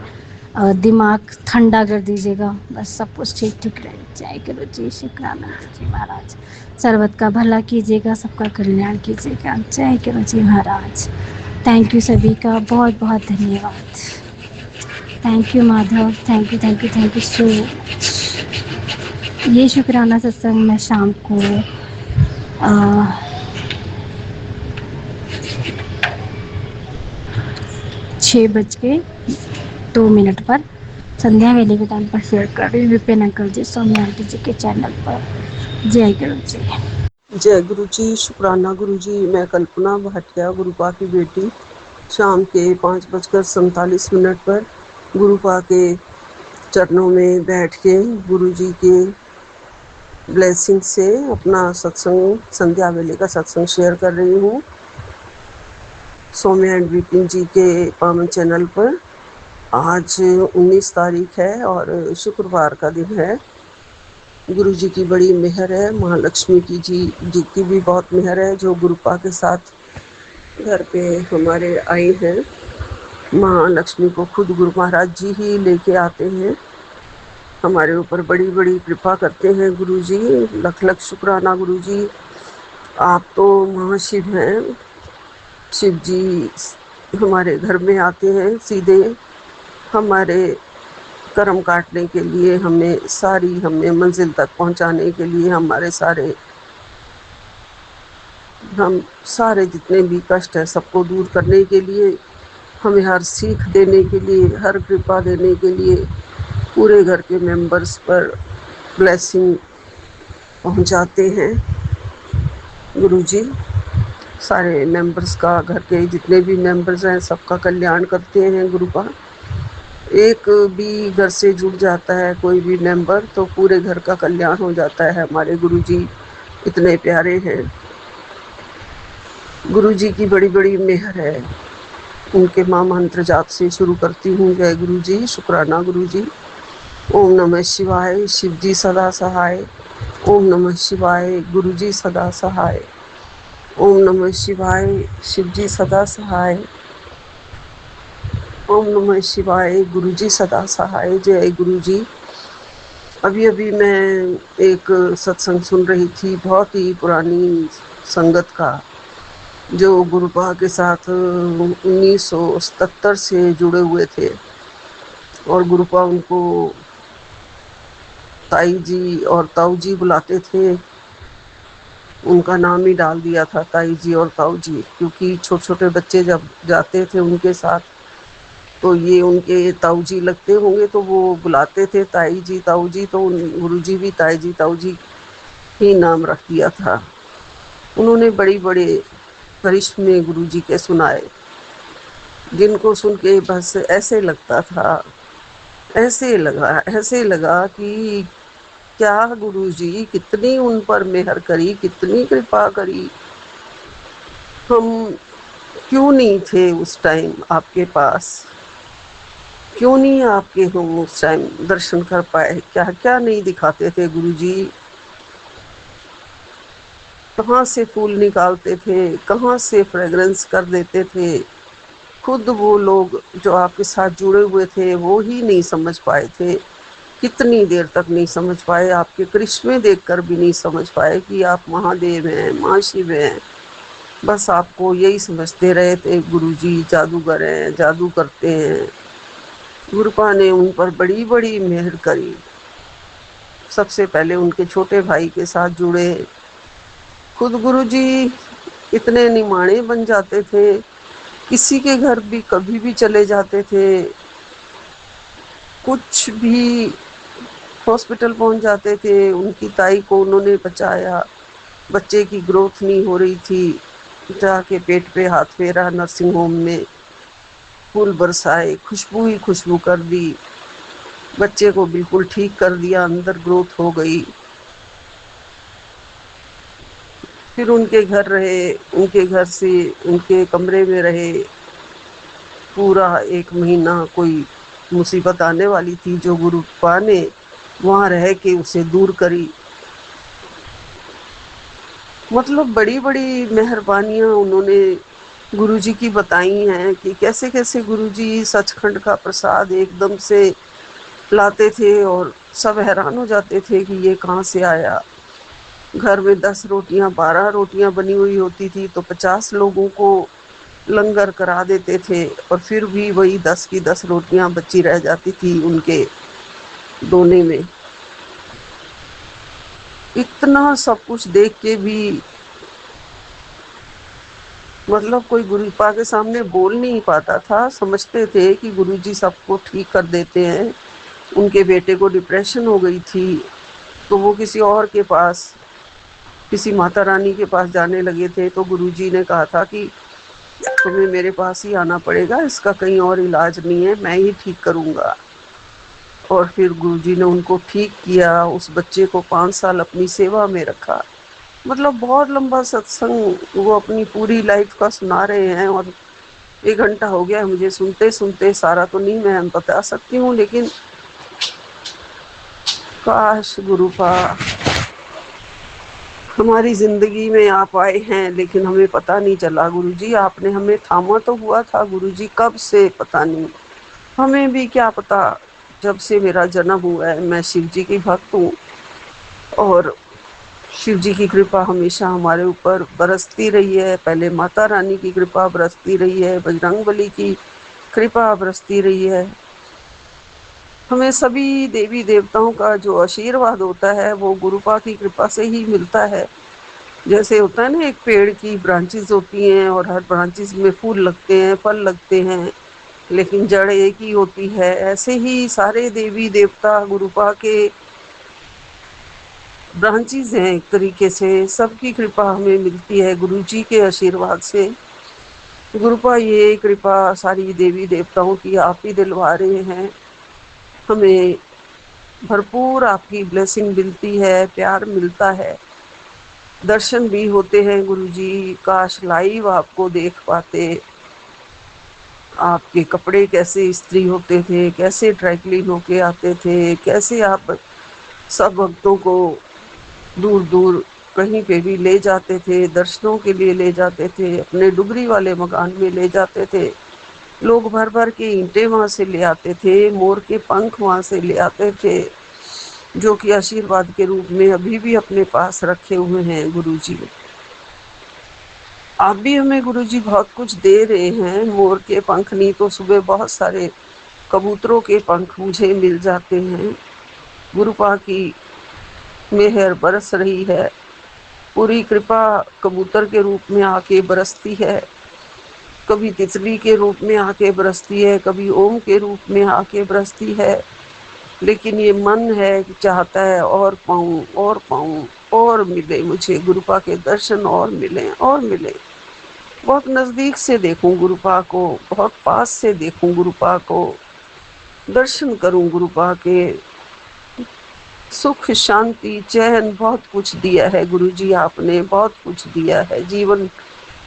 दिमाग ठंडा कर दीजिएगा, बस सब कुछ ठीक ठीक रहे। जय गुरु जी, शुक्रानंद जी महाराज। सर्वत का भला कीजिएगा, सबका कल्याण कीजिएगा। जय गुरु जी महाराज। थैंक यू सभी का बहुत बहुत धन्यवाद। Thank you Madhav, thank you thank you thank you so much. ये शुक्राना सत्संग मैं शाम को 6:02 पर संध्या वेले के टाइम पर शेयर कर रही हूँ विपिन अंकल जी सौम्या आंटी जी के चैनल पर। जय गुरु जी। जय गुरु जी, शुक्राना गुरु जी। मैं कल्पना भाटिया, गुरुपा की बेटी, शाम के 5:47 पर गुरुपा के चरणों में बैठ के गुरु जी के ब्लेसिंग से अपना सत्संग, संध्या वेले का सत्संग शेयर कर रही हूँ सौम्या एंड विपिन जी के पावन चैनल पर। आज 19 तारीख है और शुक्रवार का दिन है। गुरु जी की बड़ी मेहर है, महालक्ष्मी जी की भी बहुत मेहर है, जो गुरुपा के साथ घर पे हमारे आई हैं। महालक्ष्मी को खुद गुरु महाराज जी ही लेके आते हैं, हमारे ऊपर बड़ी बड़ी कृपा करते हैं गुरु जी। लख लख शुक्राना गुरु जी। आप तो महाशिव हैं। शिव जी हमारे घर में आते हैं सीधे हमारे कर्म काटने के लिए, हमें मंजिल तक पहुंचाने के लिए, हम सारे जितने भी कष्ट है सबको दूर करने के लिए, हमें हर सीख देने के लिए, हर कृपा देने के लिए पूरे घर के मेंबर्स पर ब्लेसिंग पहुंचाते हैं गुरु जी। सारे मेंबर्स का, घर के जितने भी मेंबर्स हैं सबका कल्याण करते हैं गुरुपा। एक भी घर से जुड़ जाता है कोई भी मेंबर तो पूरे घर का कल्याण हो जाता है। हमारे गुरुजी इतने प्यारे हैं। गुरुजी की बड़ी बड़ी मेहर है। उनके माँ मंत्र जाप से शुरू करती हूँ। जय गुरु जी, शुक्राना गुरु जी। ओम नमः शिवाय, शिव जी सदा सहाय। ओम नमः शिवाय, गुरु जी सदा सहाय। ओम नमः शिवाय, शिव जी सदा सहाय। ओम नमः शिवाय, गुरु जी सदा सहाय। जय गुरु जी। अभी अभी मैं एक सत्संग सुन रही थी, बहुत ही पुरानी संगत का, जो गुरुपा के साथ 1977 से जुड़े हुए थे और गुरुपा उनको ताई जी और ताऊ जी बुलाते थे। उनका नाम ही डाल दिया था ताई जी और ताऊ जी, क्योंकि छोटे छोटे बच्चे जब जाते थे उनके साथ तो ये उनके ताऊ जी लगते होंगे, तो वो बुलाते थे ताई जी ताऊ जी, तो गुरु जी भी ताई जी ताऊ जी ही नाम रख दिया था। उन्होंने बड़ी बड़े करिश्मे गुरु जी के सुनाए, जिनको सुन के बस ऐसे लगता था, ऐसे लगा कि क्या गुरु जी कितनी उन पर मेहर करी, कितनी कृपा करी। हम क्यों नहीं थे उस टाइम आपके पास, क्यों नहीं आपके हम उस टाइम दर्शन कर पाए। क्या क्या नहीं दिखाते थे गुरु जी, कहाँ से फूल निकालते थे, कहाँ से फ्रेग्रेंस कर देते थे। खुद वो लोग जो आपके साथ जुड़े हुए थे वो ही नहीं समझ पाए थे, कितनी देर तक नहीं समझ पाए। आपके करिश्मे देखकर भी नहीं समझ पाए कि आप महादेव हैं, माँ शिव हैं। बस आपको यही समझते रहे थे गुरु जी जादूगर हैं, जादू करते हैं। गुरुपा ने उन पर बड़ी बड़ी मेहर करी। सबसे पहले उनके छोटे भाई के साथ जुड़े। खुद गुरु जी इतने निमाणे बन जाते थे, किसी के घर भी कभी भी चले जाते थे, कुछ भी हॉस्पिटल पहुंच जाते थे। उनकी ताई को उन्होंने बचाया, बच्चे की ग्रोथ नहीं हो रही थी, जाके पेट पे हाथ फेरा, नर्सिंग होम में फूल बरसाए, खुशबू ही खुशबू कर दी, बच्चे को बिल्कुल ठीक कर दिया, अंदर ग्रोथ हो गई। फिर उनके घर रहे, उनके घर से उनके कमरे में रहे पूरा 1 महीना। कोई मुसीबत आने वाली थी जो गुरुपा ने वहाँ रह के उसे दूर करी। मतलब बड़ी-बड़ी मेहरबानियाँ उन्होंने गुरुजी की बताई हैं कि कैसे-कैसे गुरुजी सचखंड का प्रसाद एकदम से लाते थे और सब हैरान हो जाते थे कि ये कहाँ से आया। घर में 10 रोटियाँ, 12 रोटियाँ बनी हुई होती थी तो 50 लोगों को लंगर करा देते थे और फिर भी वही 10 की 10 रोटियाँ बची रह जाती थी उनके दोने में। इतना सब कुछ देख के भी मतलब कोई गुरुपा के सामने बोल नहीं पाता था। समझते थे कि गुरुजी सबको ठीक कर देते हैं। उनके बेटे को डिप्रेशन हो गई थी तो वो किसी और के पास, किसी माता रानी के पास जाने लगे थे तो गुरुजी ने कहा था कि तुम्हें मेरे पास ही आना पड़ेगा, इसका कहीं और इलाज नहीं है, मैं ही ठीक करूँगा। और फिर गुरुजी ने उनको ठीक किया, उस बच्चे को 5 साल अपनी सेवा में रखा। मतलब बहुत लंबा सत्संग वो अपनी पूरी लाइफ का सुना रहे हैं और 1 घंटा हो गया है मुझे सुनते-सुनते। सारा तो नहीं मैं बता सकती हूँ, लेकिन काश गुरुपा हमारी ज़िंदगी में आप आए हैं, लेकिन हमें पता नहीं चला। गुरुजी आपने हमें थामा तो हुआ था गुरुजी, कब से पता नहीं। हमें भी क्या पता, जब से मेरा जन्म हुआ है मैं शिव जी की भक्त हूँ और शिव जी की कृपा हमेशा हमारे ऊपर बरसती रही है। पहले माता रानी की कृपा बरसती रही है, बजरंगबली की कृपा बरसती रही है। हमें सभी देवी देवताओं का जो आशीर्वाद होता है वो गुरुपा की कृपा से ही मिलता है। जैसे होता है ना, एक पेड़ की ब्रांचेस होती हैं और हर ब्रांचेस में फूल लगते हैं, फल लगते हैं, लेकिन जड़ एक ही होती है। ऐसे ही सारे देवी देवता गुरुपा के ब्रांचेस हैं एक तरीके से। सबकी कृपा हमें मिलती है गुरुजी के आशीर्वाद से। गुरुपा ये कृपा सारी देवी देवताओं की आप ही दिलवा रहे हैं। हमें भरपूर आपकी ब्लेसिंग मिलती है, प्यार मिलता है, दर्शन भी होते हैं गुरुजी। काश लाइव आपको देख पाते। आपके कपड़े कैसे इस्त्री होते थे, कैसे ड्राई क्लीन होके आते थे, कैसे आप सब भक्तों को दूर दूर कहीं पे भी ले जाते थे, दर्शनों के लिए ले जाते थे, अपने डुगरी वाले मकान में ले जाते थे। लोग भर भर के ईंटें वहाँ से ले आते थे, मोर के पंख वहाँ से ले आते थे, जो कि आशीर्वाद के रूप में अभी भी अपने पास रखे हुए हैं गुरुजी। आप भी हमें गुरुजी बहुत कुछ दे रहे हैं। मोर के पंख नहीं तो सुबह बहुत सारे कबूतरों के पंख मुझे मिल जाते हैं। गुरुपा की मेहर बरस रही है, पूरी कृपा कबूतर के रूप में आके बरसती है, कभी तितली के रूप में आके बरसती है, कभी ओम के रूप में आके बरसती है। लेकिन ये मन है कि चाहता है और पाऊं और पाऊं और मिले मुझे गुरुपा के दर्शन, और मिले और मिले। बहुत नजदीक से देखूं गुरुपा को, बहुत पास से देखूं गुरुपा को, दर्शन करूं गुरुपा के। सुख शांति चैन बहुत कुछ दिया है गुरुजी, आपने बहुत कुछ दिया है, जीवन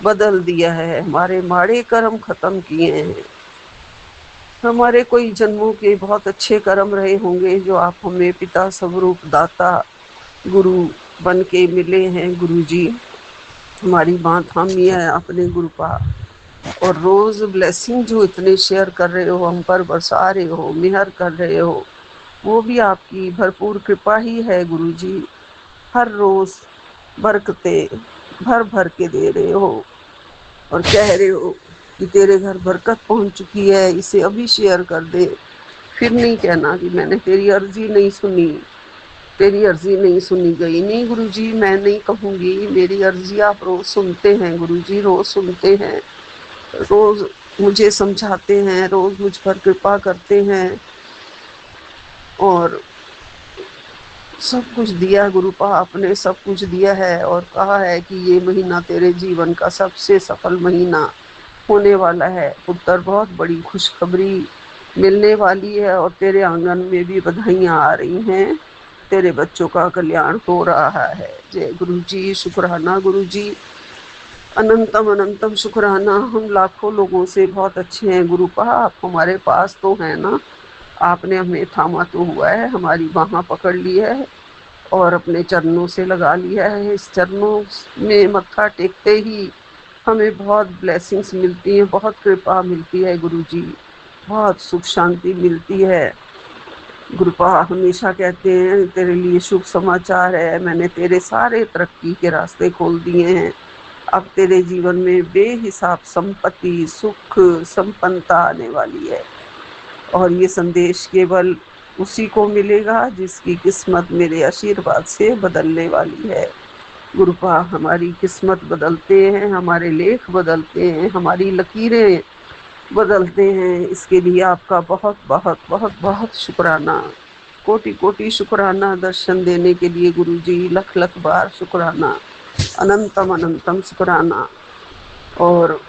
बदल दिया है। हमारे माड़े कर्म खत्म किए हैं। हमारे कोई जन्मों के बहुत अच्छे कर्म रहे होंगे जो आप हमें पिता स्वरूप दाता गुरु बन के मिले हैं गुरुजी। हमारी बात थामी है आपने गुरुपा, और रोज ब्लेसिंग जो इतने शेयर कर रहे हो, हम पर बरसा रहे हो, मेहर कर रहे हो, वो भी आपकी भरपूर कृपा ही है गुरुजी। हर रोज बरकते भर भर के दे रहे हो और कह रहे हो कि तेरे घर बरकत पहुंच चुकी है, इसे अभी शेयर कर दे। फिर नहीं कहना कि मैंने तेरी अर्जी नहीं सुनी, तेरी अर्जी नहीं सुनी गई। नहीं गुरुजी, मैं नहीं कहूँगी, मेरी अर्जी आप रोज सुनते हैं गुरुजी, रोज सुनते हैं, रोज मुझे समझाते हैं, रोज मुझ पर कृपा करते हैं। और सब कुछ दिया गुरुपा, आपने सब कुछ दिया है और कहा है कि ये महीना तेरे जीवन का सबसे सफल महीना होने वाला है। पुत्र, बहुत बड़ी खुशखबरी मिलने वाली है और तेरे आंगन में भी बधाइयाँ आ रही हैं। तेरे बच्चों का कल्याण हो रहा है। जय गुरु जी, शुक्राना गुरु जी, अनंतम अनंतम शुक्राना। हम लाखों लोगों से बहुत अच्छे हैं गुरुपा, आप हमारे पास तो हैं ना, आपने हमें थामा तो हुआ है, हमारी बाह पकड़ ली है और अपने चरणों से लगा लिया है। इस चरणों में मत्था टेकते ही हमें बहुत ब्लेसिंग्स मिलती हैं, बहुत कृपा मिलती है गुरुजी, बहुत सुख शांति मिलती है। गुरुपा हमेशा कहते हैं तेरे लिए शुभ समाचार है, मैंने तेरे सारे तरक्की के रास्ते खोल दिए हैं। अब तेरे जीवन में बेहिसाब संपत्ति, सुख, संपन्नता आने वाली है और ये संदेश केवल उसी को मिलेगा जिसकी किस्मत मेरे आशीर्वाद से बदलने वाली है। गुरुपा हमारी किस्मत बदलते हैं, हमारे लेख बदलते हैं, हमारी लकीरें बदलते हैं। इसके लिए आपका बहुत बहुत बहुत बहुत शुक्राना, कोटि कोटि शुक्राना दर्शन देने के लिए गुरुजी, लख लख बार शुक्राना, अनंतम अनंतम शुक्राना। और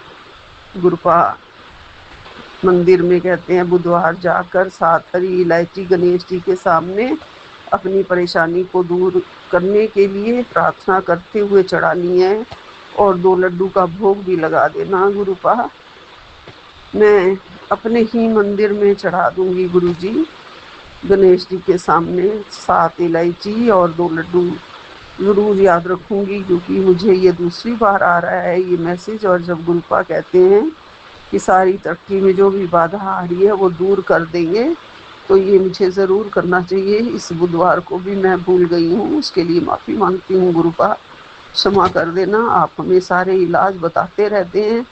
गुरुपा मंदिर में कहते हैं बुधवार जाकर 7 हरी इलायची गणेश जी के सामने अपनी परेशानी को दूर करने के लिए प्रार्थना करते हुए चढ़ानी है और 2 लड्डू का भोग भी लगा देना गुरुपा। मैं अपने ही मंदिर में चढ़ा दूंगी गुरुजी, गणेश जी के सामने 7 इलायची और 2 लड्डू ज़रूर याद रखूंगी, क्योंकि मुझे ये दूसरी बार आ रहा है ये मैसेज। और जब गुरुपा कहते हैं कि सारी तरक्की में जो भी बाधा आ रही है वो दूर कर देंगे, तो ये मुझे ज़रूर करना चाहिए। इस बुधवार को भी मैं भूल गई हूँ, उसके लिए माफ़ी मांगती हूँ गुरुपा, क्षमा कर देना। आप हमें सारे इलाज बताते रहते हैं,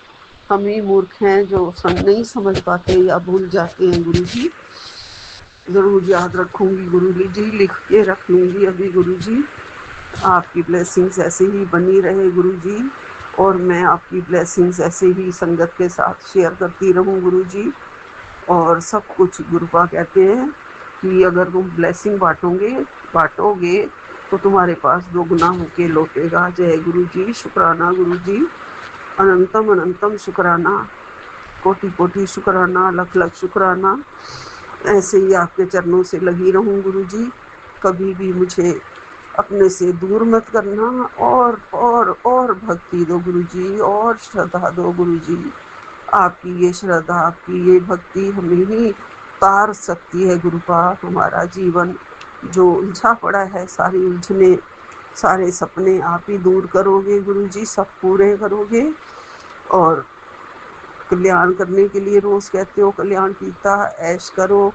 हम ही मूर्ख हैं जो नहीं समझ पाते या भूल जाते हैं। गुरुजी ज़रूर याद रखूँगी गुरुजी, लिख के रख लूँगी अभी गुरुजी। आपकी ब्लेसिंग्स ऐसे ही बनी रहे गुरुजी, और मैं आपकी ब्लेसिंग्स ऐसे ही संगत के साथ शेयर करती रहूं गुरुजी। और सब कुछ गुरुपा कहते हैं कि अगर तुम ब्लेसिंग बांटोगे तो तुम्हारे पास 2 गुना होके लौटेगा। जय गुरुजी, शुक्राना गुरुजी, अनंतम अनंतम शुक्राना, कोटि कोटि शुक्राना, लख लख शुक्राना। ऐसे ही आपके चरणों से लगी रहूं गुरुजी, कभी भी मुझे अपने से दूर मत करना। और भक्ति दो गुरुजी, और श्रद्धा दो गुरुजी। आपकी ये श्रद्धा, आपकी ये भक्ति हमें ही तार सकती है गुरुपा। हमारा जीवन जो उलझा पड़ा है, सारी उलझने, सारे सपने आप ही दूर करोगे गुरुजी, सब पूरे करोगे। और कल्याण करने के लिए रोज कहते हो कल्याण कीता ऐश करो,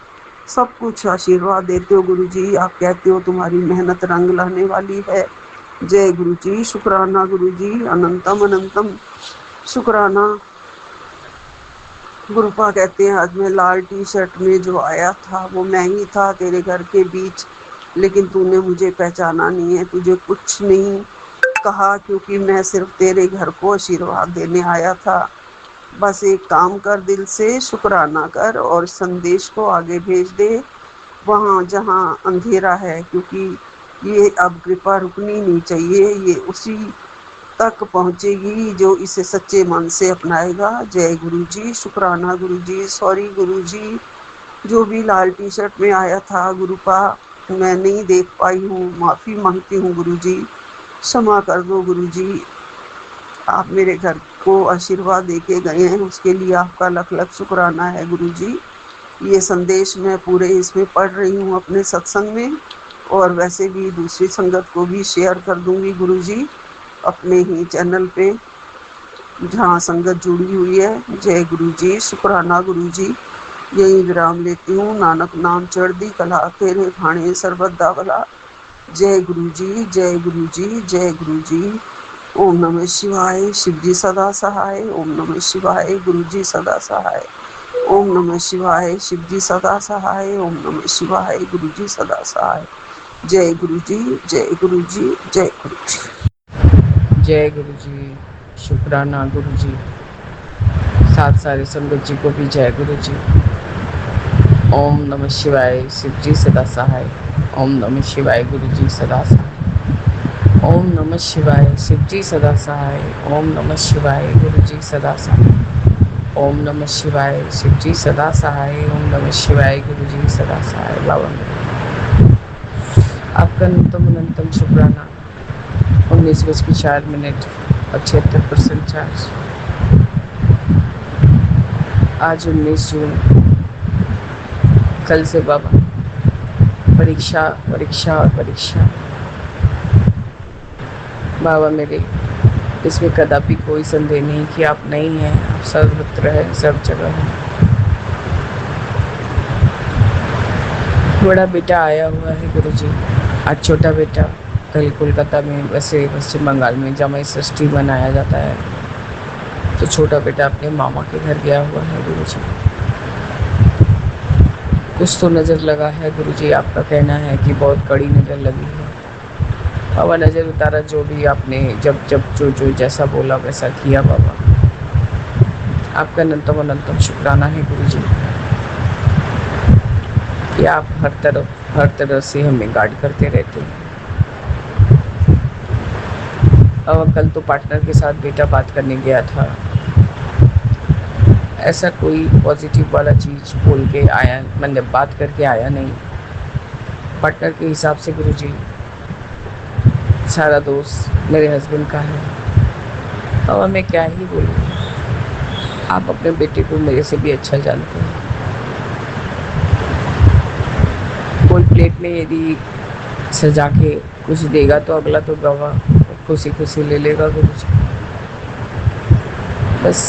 सब कुछ आशीर्वाद देते हो गुरुजी। आप कहते हो तुम्हारी मेहनत रंग लाने वाली है। जय गुरुजी, शुक्राना गुरुजी, अनंतम अनंतम शुक्राना। गुरुपा कहते हैं आज मैं लाल टी-शर्ट में जो आया था वो मैं ही था तेरे घर के बीच, लेकिन तूने मुझे पहचाना नहीं है, तुझे कुछ नहीं कहा, क्योंकि मैं सिर्फ तेरे घर को आशीर्वाद देने आया था। बस एक काम कर, दिल से शुक्राना कर और संदेश को आगे भेज दे वहाँ जहाँ अंधेरा है, क्योंकि ये अब कृपा रुकनी नहीं चाहिए, ये उसी तक पहुँचेगी जो इसे सच्चे मन से अपनाएगा। जय गुरुजी, शुक्राना गुरुजी, सॉरी गुरुजी, जो भी लाल टी-शर्ट में आया था गुरुपा मैं नहीं देख पाई हूँ, माफ़ी मांगती हूँ गुरुजी, क्षमा कर दो गुरुजी। आप मेरे घर को आशीर्वाद देके गए हैं, उसके लिए आपका लख लख शुक्राना है गुरुजी। ये संदेश मैं पूरे इसमें पढ़ रही हूँ अपने सत्संग में, और वैसे भी दूसरी संगत को भी शेयर कर दूंगी गुरुजी अपने ही चैनल पे जहाँ संगत जुड़ी हुई है। जय गुरुजी, शुक्राना गुरुजी। यही विराम लेती हूँ। नानक नाम चढ़दी कला, तेरे भाणे सर्वदा भला। जय गुरुजी, जय गुरुजी, जय गुरुजी। ओम नमः शिवाय, शिवजी सदा सहाय। ओम नमः शिवाय, गुरुजी सदा सहाय। ओम नमः शिवाय, शिवजी सदा सहाय। ओम नमः शिवाय, गुरुजी सदा सहाय। जय गुरुजी, जय गुरुजी, जय गुरुजी। जय गुरुजी, शुक्राना गुरुजी। साथ सारे संगत जी को भी जय गुरुजी। ओम नमः शिवाय, शिवजी सदा सहाय। ओम नमः शिवाय, गुरुजी सदा सहाय। ओम नमः शिवाय, शिवजी सदा सहाय। ओम नमः शिवाय, गुरुजी सदा सहाय। ओम नमः शिवाय, शिवजी सदा सहाय। ओम नमः शिवाय, गुरुजी सदा सहाय। बाबा आपका अनंतम शुक्राना। 19:04 और 76% चार्ज। आज 19 जून, कल से बाबा परीक्षा परीक्षा और परीक्षा। बाबा मेरे, इसमें कदापि कोई संदेह नहीं कि आप नहीं हैं, आप सर्वत्र हैं, सब जगह हैं। बड़ा बेटा आया हुआ है गुरुजी, आज छोटा बेटा। कल कोलकाता में, वैसे पश्चिम बंगाल में जमाई षष्ठी मनाया जाता है, तो छोटा बेटा अपने मामा के घर गया हुआ है गुरुजी। कुछ तो नज़र लगा है गुरुजी, आपका कहना है कि बहुत कड़ी नज़र लगी है। बाबा नज़र उतारा, जो भी आपने जब जब जो जैसा बोला वैसा किया बाबा। आपका अनंतम शुक्राना है गुरुजी कि आप हर तरह से हमें गाइड करते रहते हैं। और कल तो पार्टनर के साथ बेटा बात करने गया था, ऐसा कोई पॉजिटिव वाला चीज़ बोल के आया, मतलब बात करके आया नहीं। पार्टनर के हिसाब से गुरुजी सारा दोष मेरे हस्बैंड का है। और मैं क्या ही बोलूँ, आप अपने बेटे को मेरे से भी अच्छा जानते हैं। कोई प्लेट में यदि सजा के कुछ देगा तो अगला तो गवा खुशी खुशी ले लेगा गुरुजी। बस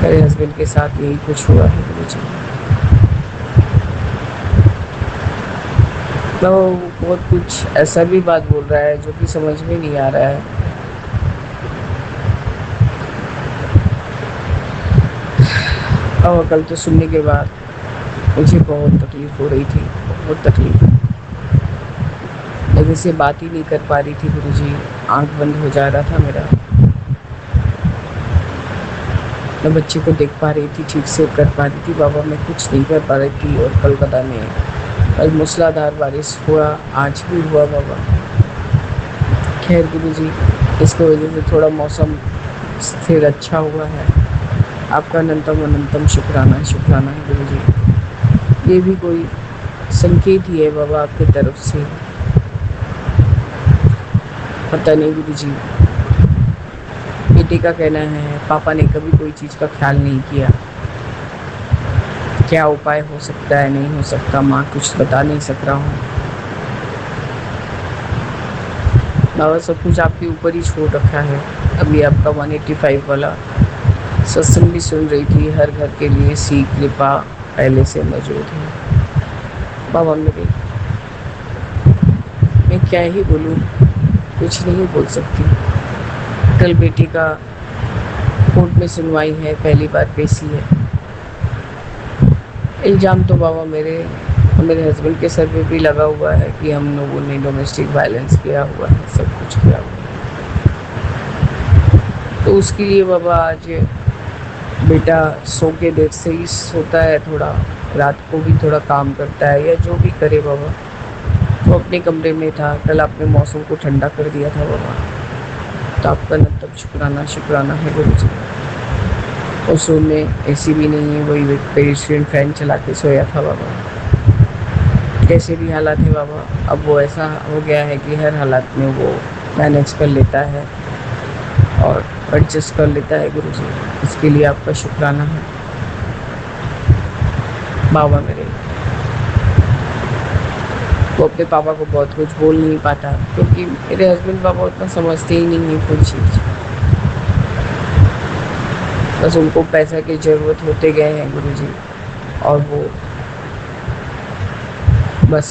मेरे हस्बैंड के साथ यही कुछ हुआ है गुरुजी। तो बहुत कुछ ऐसा भी बात बोल रहा है जो कि समझ में नहीं आ रहा है। और कल तो सुनने के बाद मुझे बहुत तकलीफ हो रही थी, बहुत तकलीफ। लेकिन से बात ही नहीं कर पा रही थी गुरुजी, आंख बंद हो जा रहा था मेरा। मैं बच्चे को देख पा रही थी, ठीक से कर पा रही थी बाबा, मैं कुछ नहीं कर पा रही थी। और कोलकाता में कल मूसलाधार बारिश हुआ, आज भी हुआ बाबा। खैर गुरुजी, इसकी वजह से थोड़ा मौसम स्थिर अच्छा हुआ है। आपका अनंतम शुक्राना है गुरुजी। ये भी कोई संकेत ही है बाबा आपकी तरफ से, पता नहीं गुरुजी। बेटे का कहना है पापा ने कभी कोई चीज़ का ख्याल नहीं किया, क्या उपाय हो सकता है, नहीं हो सकता, माँ कुछ बता नहीं सक रहा हूँ। बाबा सब कुछ आपके ऊपर ही छोड़ रखा है। अभी आपका 185 वाला सत्संग भी सुन रही थी, हर घर के लिए सी कृपा पहले से मौजूद है। बाबा मेरे, मैं क्या ही बोलूँ, कुछ नहीं बोल सकती। कल बेटी का कोर्ट में सुनवाई है, पहली बार पेशी है। इल्ज़ाम तो बाबा मेरे हस्बैंड के सर पे भी लगा हुआ है कि हम लोगों ने डोमेस्टिक वायलेंस किया हुआ है, सब कुछ किया हुआ है। तो उसके लिए बाबा आज बेटा सो के देर से ही सोता है, थोड़ा रात को भी थोड़ा काम करता है या जो भी करे बाबा, वो अपने कमरे में था। कल आपने मौसम को ठंडा कर दिया था बाबा, तो आपका अनंतम शुक्राना है गुरुजी। और सोने में एसी भी नहीं है, वही पेरिशियन फैन चला के सोया था बाबा। कैसे भी हालात है बाबा, अब वो ऐसा हो गया है कि हर हालात में वो मैनेज कर लेता है और एडजस्ट कर लेता है गुरुजी। इसके लिए आपका शुक्राना है बाबा मेरे। वो अपने पापा को बहुत कुछ बोल नहीं पाता, क्योंकि मेरे हस्बैंड पापा उतना समझते ही नहीं है कोई चीज़। बस उनको पैसा की ज़रूरत होते गए हैं गुरुजी, और वो बस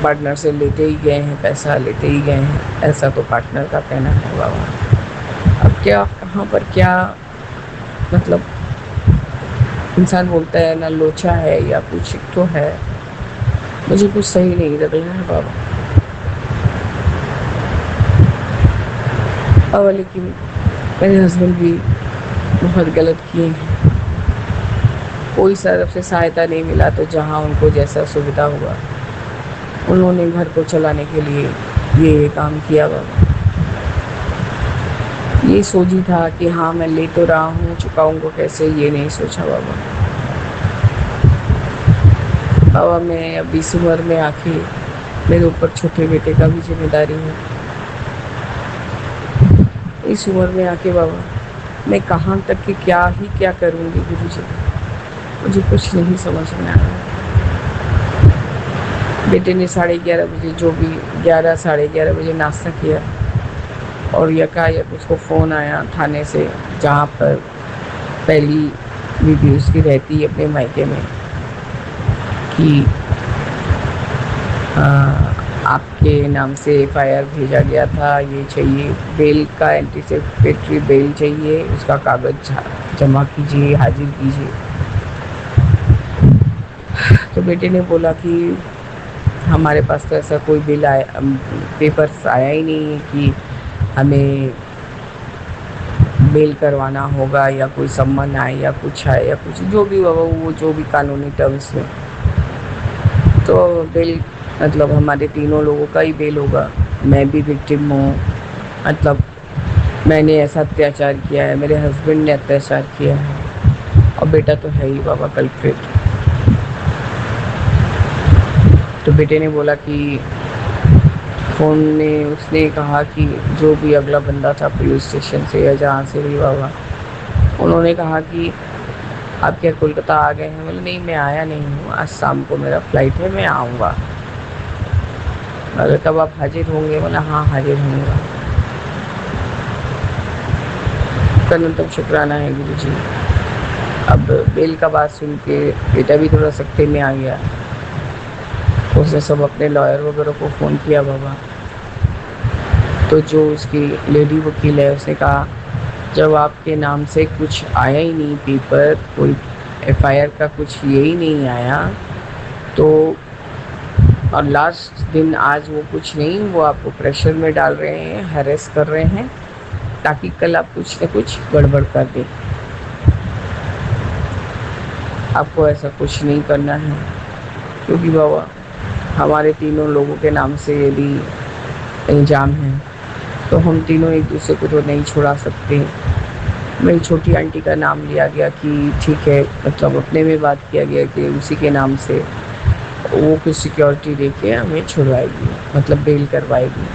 पार्टनर से लेते ही गए हैं, पैसा लेते ही गए हैं, ऐसा तो पार्टनर का कहना है बाबा। अब क्या, कहाँ पर क्या, मतलब इंसान बोलता है ना लोचा है या कुछ तो है, मुझे कुछ सही नहीं लग रहा है बाबा। और लेकिन मेरे हस्बैंड भी बहुत गलत किए हैं। कोई तरफ से सहायता नहीं मिला, तो जहाँ उनको जैसा सुविधा हुआ उन्होंने घर को चलाने के लिए ये काम किया बाबा। ये सोची था कि हाँ मैं ले तो रहा हूँ, चुकाऊंगा कैसे, ये नहीं सोचा बाबा। बाबा मैं अब इस उम्र में आके मेरे ऊपर छोटे बेटे का भी जिम्मेदारी है। इस उम्र में आके बाबा मैं कहाँ तक के क्या करूँगी गुरुजी, मुझे कुछ नहीं समझ में आ रहा। बेटे ने 11:30 बजे जो भी 11 साढ़े 11 बजे नाश्ता किया और यकायक उसको फ़ोन आया थाने से, जहाँ पर पहली बीवी उसकी रहती है अपने मायके में, कि आपके नाम से एफआईआर भेजा गया था, ये चाहिए बेल का, एंटीसिपेटरी बेल चाहिए, उसका कागज जमा कीजिए, हाजिर कीजिए। तो बेटे ने बोला कि हमारे पास तो ऐसा कोई बिल आया, पेपर्स आया ही नहीं है कि हमें बेल करवाना होगा या कोई सम्मन आए या कुछ आए या कुछ जो भी होगा, वो जो भी कानूनी टर्म्स में। तो बेल मतलब हमारे तीनों लोगों का ही बेल होगा। मैं भी विक्टिम हूँ, मतलब मैंने ऐसा अत्याचार किया है, मेरे हस्बैंड ने अत्याचार किया है और बेटा तो है ही बाबा कल्प्रिट। तो बेटे ने बोला कि फ़ोन में उसने कहा कि जो भी अगला बंदा था पुलिस स्टेशन से या जहाँ से भी बाबा, उन्होंने कहा कि आप क्या कोलकाता आ गए हैं? बोले नहीं, मैं आया नहीं हूँ, आज शाम को मेरा फ़्लाइट है, मैं आऊँगा। अगर तब आप हाजिर होंगे? बोला हाँ हाजिर होऊंगा। अनंतम शुक्राना है गुरुजी। अब बेल का बात सुन के बेटा भी थोड़ा सख्ते में आ गया। उसने सब अपने लॉयर वगैरह को फ़ोन किया बाबा। तो जो उसकी लेडी वकील है उसने कहा जब आपके नाम से कुछ आया ही नहीं पेपर, कोई एफआईआर का कुछ ये ही नहीं आया, तो और लास्ट दिन आज वो कुछ नहीं, वो आपको प्रेशर में डाल रहे हैं, हैरेस कर रहे हैं ताकि कल आप कुछ न कुछ गड़बड़ कर दें। आपको ऐसा कुछ नहीं करना है, क्योंकि बाबा हमारे तीनों लोगों के नाम से यदि इल्ज़ाम है तो हम तीनों एक दूसरे को तो नहीं छुड़ा सकते। मेरी छोटी आंटी का नाम लिया गया कि ठीक है, मतलब अपने में बात किया गया कि उसी के नाम से वो कुछ सिक्योरिटी दे के हमें छुड़वाएगी, मतलब बेल करवाएगी।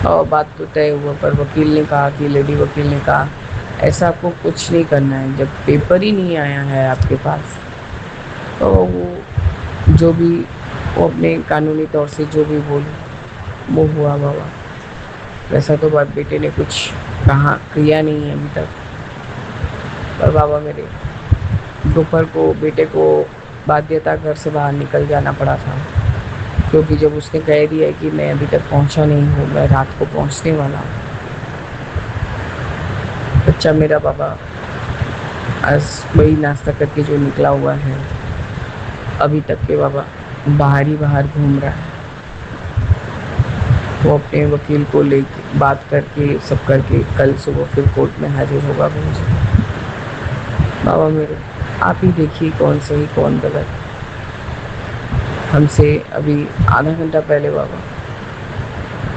और बात तो तय हुआ, पर वकील ने कहा कि लेडी वकील ने कहा ऐसा आपको कुछ नहीं करना है, जब पेपर ही नहीं आया है आपके पास तो वो जो भी वो अपने कानूनी तौर से जो भी बोले वो हुआ बाबा। वैसा तो बात बेटे ने कुछ कहा किया नहीं है अभी तक, पर बाबा मेरे दोपहर को बेटे को बाध्यता घर से बाहर निकल जाना पड़ा था, क्योंकि जब उसने कह दिया कि मैं अभी तक पहुंचा नहीं हूँ, मैं रात को पहुंचने वाला हूँ। बच्चा मेरा बाबा आज वही नाश्ता करके जो निकला हुआ है, अभी तक के बाबा बाहर ही बाहर घूम रहा है। वो अपने वकील को ले बात करके सब करके कल सुबह फिर कोर्ट में हाजिर होगा मुझे। बाबा मेरे आप ही देखिए कौन सही कौन गलत। हमसे अभी आधा घंटा पहले बाबा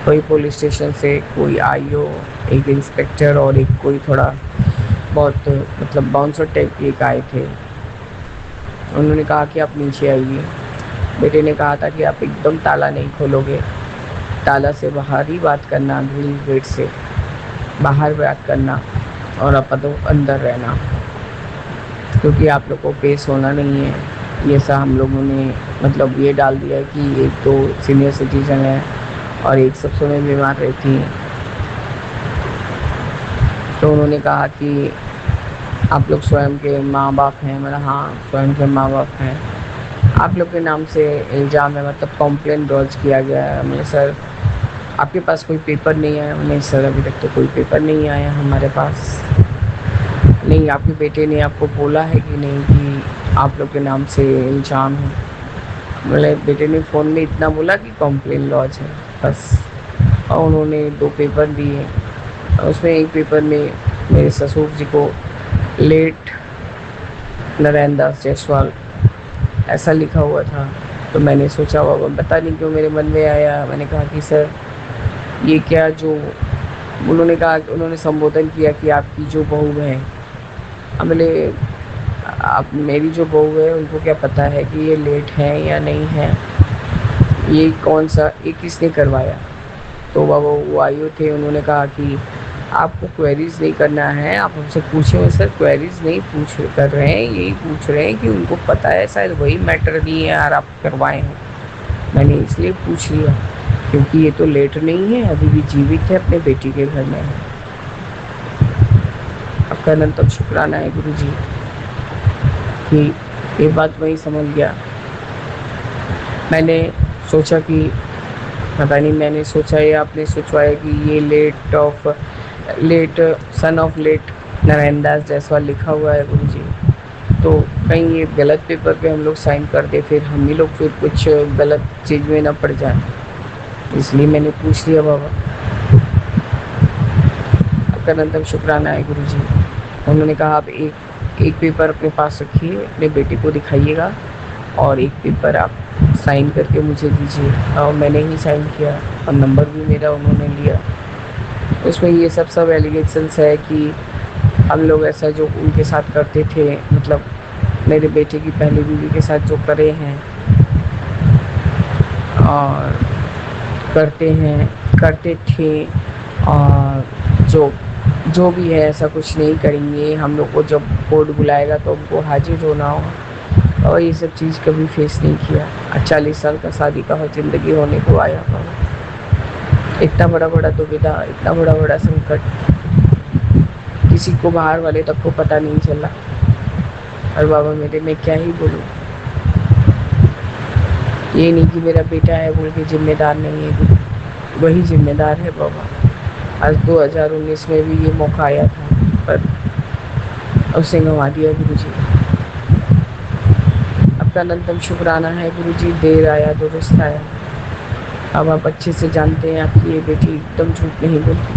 कोई पुलिस स्टेशन से कोई आईओ, एक इंस्पेक्टर और एक कोई थोड़ा बहुत मतलब बाउंसर टाइप के एक आए थे। उन्होंने कहा कि आप नीचे आइए। बेटे ने कहा था कि आप एकदम ताला नहीं खोलोगे, ताला से बाहर ही बात करना, ग्रिल गेट से बाहर बात करना और आप तो अंदर रहना, क्योंकि आप लोग को पेश होना नहीं है। ये सा हम लोगों ने मतलब ये डाल दिया कि एक तो सीनियर सिटीजन है और एक सब समय बीमार रहती हैं। तो उन्होंने कहा कि आप लोग स्वयं के माँ बाप हैं। मैंने हाँ स्वयं के माँ बाप हैं। आप लोग के नाम से इल्ज़ाम है, मतलब कॉम्प्लेन दर्ज किया गया है। मैंने सर आपके पास कोई पेपर नहीं आया? नहीं सर अभी तक तो कोई पेपर नहीं आया हमारे पास। नहीं आपके बेटे ने आपको बोला है कि नहीं कि आप लोग के नाम से इल्ज़ाम है? बोले बेटे ने फ़ोन में इतना बोला कि कॉम्प्लेन लॉज है बस। और उन्होंने 2 पेपर दिए, उसमें एक पेपर में मेरे ससुर जी को लेट नारायण दास जायसवाल ऐसा लिखा हुआ था। तो मैंने सोचा बाबा पता नहीं क्यों मेरे मन में आया, मैंने कहा कि सर ये क्या, जो उन्होंने कहा, उन्होंने संबोधन किया कि आपकी जो बहू है। अब बोले आप मेरी जो बहू है उनको क्या पता है कि ये लेट है या नहीं है? ये कौन सा, ये किसने करवाया? तो बाबा वो आयु थे, उन्होंने कहा कि आपको क्वेरीज नहीं करना है, आप हमसे पूछे। सर क्वेरीज नहीं पूछ कर रहे हैं, यही पूछ रहे हैं कि उनको पता है शायद वही मैटर नहीं है यार आप करवाए हैं। मैंने इसलिए पूछ लिया क्योंकि ये तो लेट नहीं है, अभी भी जीवित है, अपने बेटी के घर में है। आपका अनंतम शुक्राना है गुरु जी कि ये बात वही समझ गया। मैंने सोचा कि पता नहीं, मैंने सोचा या आपने सोचवाया कि ये late son of late Narayan Das Jaiswal लिखा हुआ है गुरु जी, तो कहीं ये गलत पेपर पे हम लोग साइन कर दे, फिर हम ही लोग फिर कुछ गलत चीज़ में ना पड़ जाए, इसलिए मैंने पूछ लिया बाबा। आपका अनंतम शुक्राना है गुरु जी। उन्होंने कहा आप एक पेपर अपने पास रखिए, अपने बेटे को दिखाइएगा और एक पेपर आप साइन करके मुझे दीजिए। और मैंने ही साइन किया और नंबर भी मेरा उन्होंने लिया। उसमें ये सब एलिगेशंस है कि हम लोग ऐसा जो उनके साथ करते थे, मतलब मेरे बेटे की पहली बीवी के साथ जो करे हैं और करते थे, और जो भी है ऐसा कुछ नहीं करेंगे, हम लोग को जब कोर्ट बुलाएगा तो हमको हाजिर होना होगा। और ये सब चीज़ कभी फेस नहीं किया। 40 साल का शादी का ज़िंदगी होने को आया बाबा, इतना बड़ा दुविधा, इतना बड़ा संकट, किसी को बाहर वाले तक को पता नहीं चला। और बाबा मेरे, मैं क्या ही बोलूँ। ये नहीं कि मेरा बेटा है बोल के जिम्मेदार नहीं है, वही जिम्मेदार है बाबा। आज 2019 में भी ये मौका आया था पर उसे गंवा दिया गुरु जी। आपका अनंतम शुक्राना है गुरु जी, देर आया दुरुस्त आया। अब आप अच्छे से जानते हैं आपकी ये बेटी एकदम झूठ नहीं बोलती।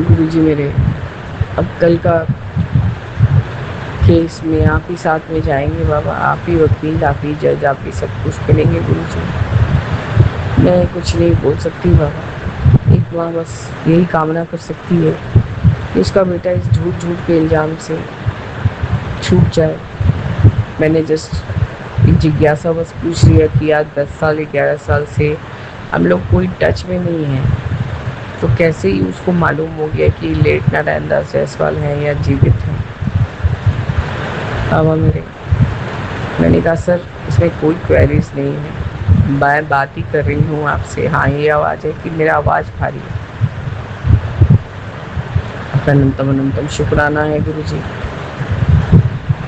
गुरु जी मेरे, अब कल का केस में आप ही साथ में जाएंगे बाबा, आप ही वकील, आप ही जज, आप ही सब कुछ करेंगे गुरु जी। मैं कुछ नहीं बोल सकती बाबा, एक माँ बस यही कामना कर सकती है कि उसका बेटा इस झूठ के इल्ज़ाम से छूट जाए। मैंने जस्ट एक जिज्ञासा बस पूछ लिया कि आज 10 साल 11 साल से हम लोग कोई टच में नहीं है, तो कैसे ही उसको मालूम हो गया कि लेट नारायण दास जायसवाल हैं या जीवित हैं। बाबा मेरे, मैंने कहा सर इसमें कोई क्वेरीज नहीं है, मैं बात ही कर रही हूँ आपसे। हाँ ये आवाज़ है कि मेरा आवाज़ भारी है। आपका अनंतम शुक्राना है गुरु जी।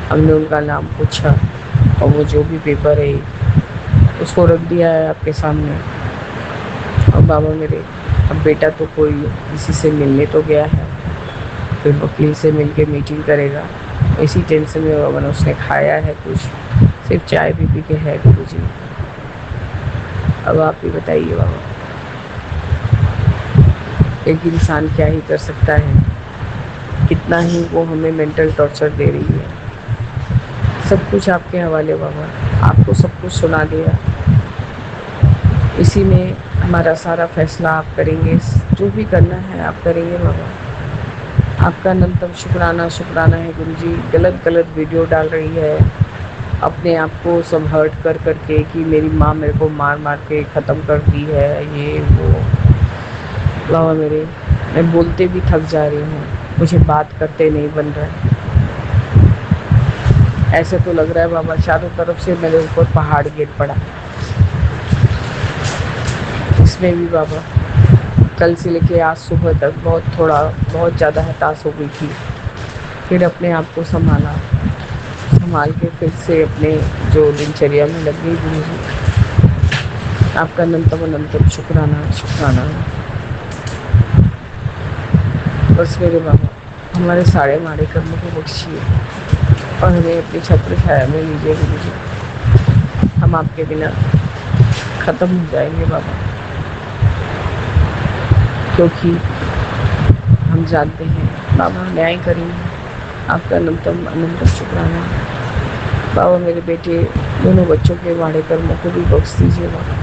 हमने उनका नाम पूछा और वो जो भी पेपर है उसको रख दिया है आपके सामने। और बाबा मेरे, अब बेटा तो कोई किसी से मिलने तो गया है, फिर वकील से मिल के मीटिंग करेगा, इसी टेंशन में बाबा ने उसने खाया है कुछ, सिर्फ चाय पी के है गुरु जी। अब आप ही बताइए बाबा, एक इंसान क्या ही कर सकता है, कितना ही वो हमें मेंटल टॉर्चर दे रही है। सब कुछ आपके हवाले बाबा, आपको सब कुछ सुना दिया, इसी में हमारा सारा फैसला आप करेंगे, जो भी करना है आप करेंगे बाबा। आपका अनंतम शुक्राना है गुरु जी। गलत वीडियो डाल रही है, अपने आप को सब हर्ट कर के कि मेरी माँ मेरे को मार के ख़त्म कर दी है, ये वो। बाबा मेरे, मैं बोलते भी थक जा रही हूँ, मुझे बात करते नहीं बन रहा है। ऐसे तो लग रहा है बाबा चारों तरफ से मेरे ऊपर पहाड़ गिर पड़ा। इसमें भी बाबा कल से लेके आज सुबह तक बहुत ज़्यादा हताश हो गई थी, फिर अपने आप को संभाल के फिर से अपने जो दिनचर्या में लग गई गुरु जी। आपका अनंतम शुक्राना बस मेरे बाबा, हमारे सारे मारे कर्मों को बख्शिए और हमें अपनी छत्र छाया में लीजिए गुरु जी। हम आपके बिना ख़त्म हो जाएंगे बाबा, क्योंकि हम जानते हैं बाबा न्याय करेंगे। आपका अनंतम शुक्राना बाबा। मेरे बेटे दोनों बच्चों के माड़े कर्मों को भी बख्श दीजिए बाबा।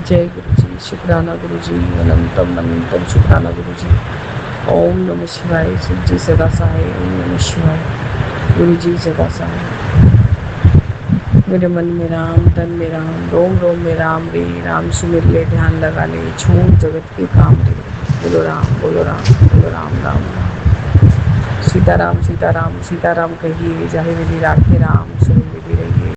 जय गुरु जी, शुक्राना गुरु जी, अनंतम शुक्राना गुरु जी। ओम नमः शिवाय, शिव जी सदा सहाय। ओम नमः शिवाय। गुरु जी सदा सहाय। मेरे मन में राम, तन में राम, रोम रोम में राम रे, राम सुमिर ले ध्यान लगा ले, छूट जगत के काम रे। बोलो राम, बोलो राम, बोलो राम राम राम। सीताराम सीताराम सीताराम कहिए, जाहे मेरी राखे राम सुन